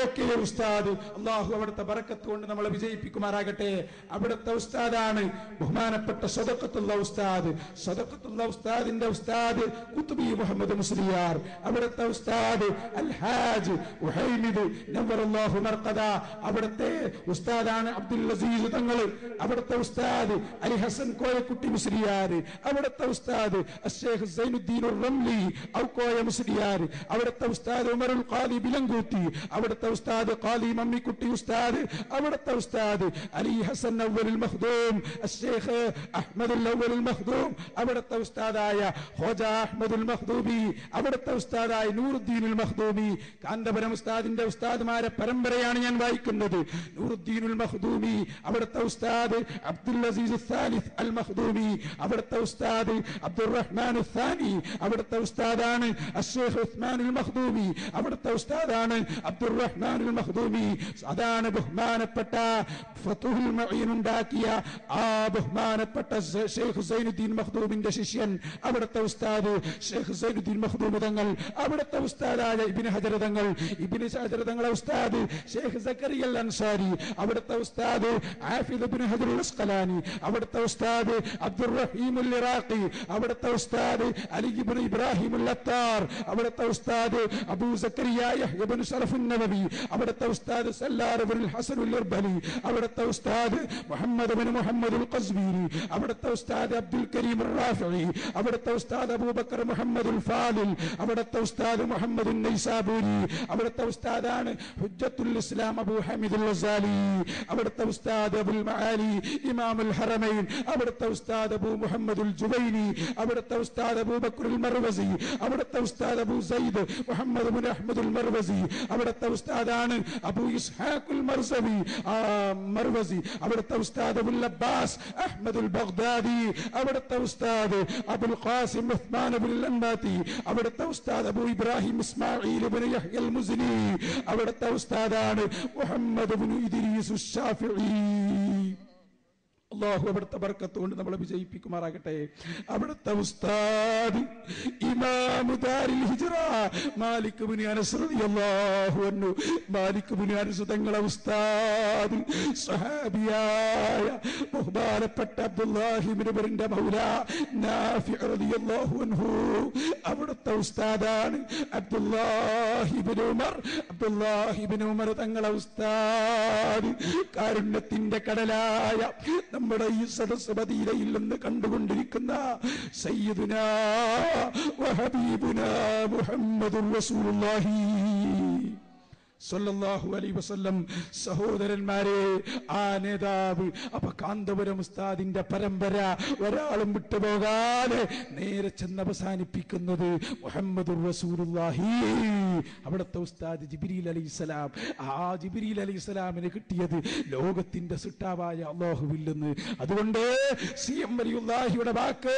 OK ഉസ്താദ്, അല്ലാഹു അവിടുത്തെ ബറക്കത്ത് കൊണ്ട് നമ്മളെ വിജയിപ്പിക്കുമാറാകട്ടെ. അവിടുത്തെ ഉസ്താദാണ് ബഹുമാനപ്പെട്ട സദഖത്തുള്ള ഉസ്താദ്. സദഖത്തുള്ള ഉസ്താദിന്റെ ഉസ്താദ് ഖുത്ബി മുഹമ്മദ് മുസ്ലിയാർ. അവിടുത്തെ ഉസ്താദ് അൽഹാജ് ഉഹൈമിദ് നവ്വറല്ലാഹു മർഖദ. അവിടുത്തെ ഉസ്താദാണ് അബ്ദുൽ അസീസ് തങ്ങൾ. അവിടുത്തെ ഉസ്താദ് അലി ഹസൻ കോയക്കുട്ടി മുസ്ലിയാർ. അവിടുത്തെ ഉസ്താദ് അശ്ശൈഖ് സൈനുദ്ദീൻ റംലി ഔക്കോയ മുസ്ലിയാർ. അവിടുത്തെ ഉസ്താദ് ഉമറുൽ ഖാദി ബിലങ്കൂത്തി. അവിടുത്തെ ഉസ്താദ് ഖാദി മമ്മിക്കുട്ടി ഉസ്താദ്. അവിടുത്തെ ഉസ്താദ് അലി ഹസൻ അവ്വലുൽ മഖ്ദൂം അശ്ശൈഖ് അഹ്മദുൽ അവ്വലുൽ മഖ്ദൂം. അവിടുത്തെ ഉസ്താദായ ഖോജ അഹ്മദുൽ മഖ്ദൂമി. അവിടുത്തെ ഉസ്താദായ നൂറുദ്ദീനുൽ മഖ്ദൂമി. കാന്തപുരം ഉസ്താദിന്റെ ഉസ്താദുമാരെ പരമ്പരയാണ് ഞാൻ വായിക്കുന്നത്. നൂറുദ്ദീനുൽ മഖ്ദൂമി, അവിടുത്തെ ഉസ്താദ് അബ്ദുൽ അസീസ് സാലിസ് അൽ മഖ്ദൂമി. അവിടുത്തെ ഉസ്താദ് അബ്ദുറഹ്മാൻ സാനി. അവിടുത്തെ ഉസ്താദാണ് അശ്ശൈഖ് ഉസ്മാനുൽ മഖ്ദൂമി. അവിടുത്തെ ഉസ്താദാണ് അബ്ദുറഹ്മാനുൽ മഖ്ദൂമി. അതാണ് ബഹുമാനപ്പെട്ട ഫതുഹുൽ മുഈൻ ഉണ്ടാക്കിയ ആ ബഹുമാനപ്പെട്ട ശൈഖ് സൈനുദ്ദീൻ മഖ്ദൂമിന്റെ ശിഷ്യൻ. അവിടുത്തെ ഉസ്താദ് ശൈഖ് സൈനുദ്ദീൻ മഖ്ദൂം തങ്ങൾ. അവിടുത്തെ ഉസ്താദായ ഇബ്നു ഹജർ തങ്ങൾ. ഇബ്നു ഹജർ തങ്ങളെ ഉസ്താദ് ശൈഖ് സക്കരിയ അൽ അൻസാരി. അവിടുത്തെ ഉസ്താദ് ആഫിദ് ഇബ്നു ഹജർ അൽ അസ്ഖലാനി. അവിടുത്തെ ഉസ്താദ് അബ്ദുർ റഹീം അൽ ഇറാഖി. അവിടുത്തെ ഉസ്താദ് അലി ഇബ്നു ഇബ്രാഹിം അൽ അത്താർ. അവിടുത്തെ ഉസ്താദ് അബൂ സക്കരിയ യഹ്യ ഇബ്നു ശറഫ് അൻ നബവി. അവിടുത്തെ ഉസ്താദ് സല്ലാർ ഇബ്നു ഹസൻ അൽ ഇർബലി. അവിടുത്തെ ഉസ്താദ് മുഹമ്മദ് ഇബ്നു മുഹമ്മദ് അൽ ഖസ്ബീരി. അവിടുത്തെ ഉസ്താദ് അബ്ദുൽ കരീം അൽ റാഫിഇ. അവിടുത്തെ ഉസ്താദ് അബൂബക്കർ മുഹമ്മദ് അൽ ഫാദിൽ. അവിടുത്തെ ഉസ്താദ് മുഹമ്മദ് അൻ നൈസാബൂരി. അവിടുത്തെ ഉസ്താദാണ് ഹുജ്ജത്തുൽ ഇസ്ലാം അബൂ ഹമീദ് അൽ ഗസാലി. അവിടുത്തെ ഉസ്താദ് അബുൽ മആലി ഇമാം അൽ ഹറമൈൻ. അവിടുത്തെ ഉസ്താദ് അബൂ മുഹമ്മദ് അൽ ജുവൈനി. അവിടുത്തെ ഉസ്താദ് അബൂബക്കർ അൽ മർവസി. അവിടുത്തെ ഉസ്താദ് അബൂ സയ്യിദ് മുഹമ്മദ് ഇബ്നു അഹ്മദ് അൽ മർവസി. അവിടുത്തെ ഉസ്താദാണ് അബൂ ഇസ്ഹാഖ് അൽ മർവസി. അവിടുത്തെ ഉസ്താദ് അബുൽ അബ്ബാസ് അഹ്മദ് അൽ ബഗ്ദാദി. അവിടുത്തെ ഉസ്താദ് അബുൽ ഖാസിം ഉസ്മാൻ ഇബ്നു അൽ അൻബാതി. അവിടുത്തെ ഉസ്താദ് അബൂ ഇബ്രാഹിം ഇസ്മാഈൽ ഇബ്നു യഹ്യ അൽ മുസ്നി. അവിടുത്തെ ഉസ്താദാണ് മുഹമ്മദ് ഇബ്നു ഇദ്രീസ് അശ്ശാഫിഈ. അല്ലാഹു അവിടുത്തെ ബർക്കത്ത് കൊണ്ട് നമ്മളെ വിജയിപ്പിക്കുമാറാകട്ടെ. അവിടുത്തെ ഉസ്താദ് ഇമാമു ദാരിൽ ഹിജ്റ മാലിക് ഇബ്നു അനസ് റളിയല്ലാഹു അൻഹു. മാലിക് ഇബ്നു അനസ് തങ്ങളെ ഉസ്താദ് സ്വഹാബിയായ ബഹുമാനപ്പെട്ട അബ്ദുല്ലാഹി ഇബ്നു ഉമറിന്റെ മൗല നാഫി റളിയല്ലാഹു അൻഹു. അവിടുത്തെ ഉസ്താദാണ് അബ്ദുല്ലാഹി ഇബ്നു ഉമർ. അബ്ദുല്ലാഹി ഇബ്നു ഉമർ തങ്ങളെ ഉസ്താദ് കാരുണ്യത്തിന്റെ കടലായ നമ്മുടെ ഈ സദസ്സ് മദീനയിൽ നിന്ന് കണ്ടുകൊണ്ടിരിക്കുന്ന സയ്യിദുനാ വഹബീബുനാ മുഹമ്മദുർ റസൂലുള്ളാഹി സല്ലല്ലാഹു അലൈഹി വസല്ലം. സഹോദരന്മാരെ, ആ നേതാവ് അപ്പൊ കാന്തപുരം ഉസ്താദിന്റെ പരമ്പര ഒരാളും വിട്ടുപോകാതെ നേരെ ചെന്ന് അവസാനിപ്പിക്കുന്നത് മുഹമ്മദുർ റസൂലുള്ളാഹി. അവിടുത്തെ ഉസ്താദ് ജിബ്രീൽ അലൈഹിസ്സലാം. ആ ജിബ്രീൽ അലൈഹിസ്സലാമിന് കിട്ടിയത് ലോകത്തിന്റെ സുട്ടാവായ അല്ലാഹുവിൽ നിന്ന്. അതുകൊണ്ട് സിഎം വലിയുള്ളാഹിയുടെ വാക്ക്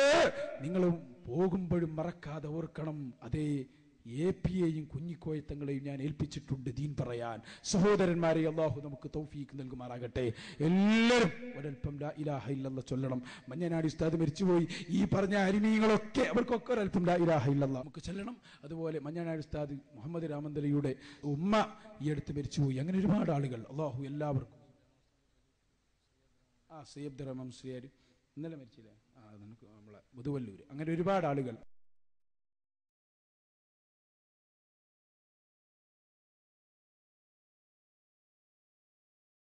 നിങ്ങളും പോകുമ്പോഴും മറക്കാതെ ഓർക്കണം. അതേ, APയെയും കുഞ്ഞിക്കോയത്തങ്ങളെയും ഞാൻ ഏൽപ്പിച്ചിട്ടുണ്ട് ദീൻ പറയാൻ. സഹോദരന്മാരെ, അല്ലാഹു നമുക്ക് തൗഫീഖ് നൽകുമാറാകട്ടെ. എല്ലാവരും ഒരൽപ്പം ലാ ഇലാഹ ഇല്ലല്ലാഹ് ചൊല്ലണം. മഞ്ഞനാടി ഉസ്താദ് മരിച്ചുപോയി. ഈ പറഞ്ഞ അരിമീങ്ങളൊക്കെ അവർക്കൊക്കെ ഒരൽപ്പം ലാ ഇലാഹ ഇല്ലല്ലാഹ് നമുക്ക് ചൊല്ലണം. അതുപോലെ മഞ്ഞനാടി ഉസ്താദ് മുഹമ്മദ് രാമന്തലിയുടെ ഉമ്മ ഈ അടുത്ത് മരിച്ചുപോയി. അങ്ങനെ ഒരുപാട് ആളുകൾ. അല്ലാഹു എല്ലാവർക്കും. സയ്യിദ് റഹ്മാൻ മുസ്ലിയാർ ഇന്നലെ മരിച്ചില്ലേ? നമ്മളെ മുതുവല്ലൂർ. അങ്ങനെ ഒരുപാട് ആളുകൾ.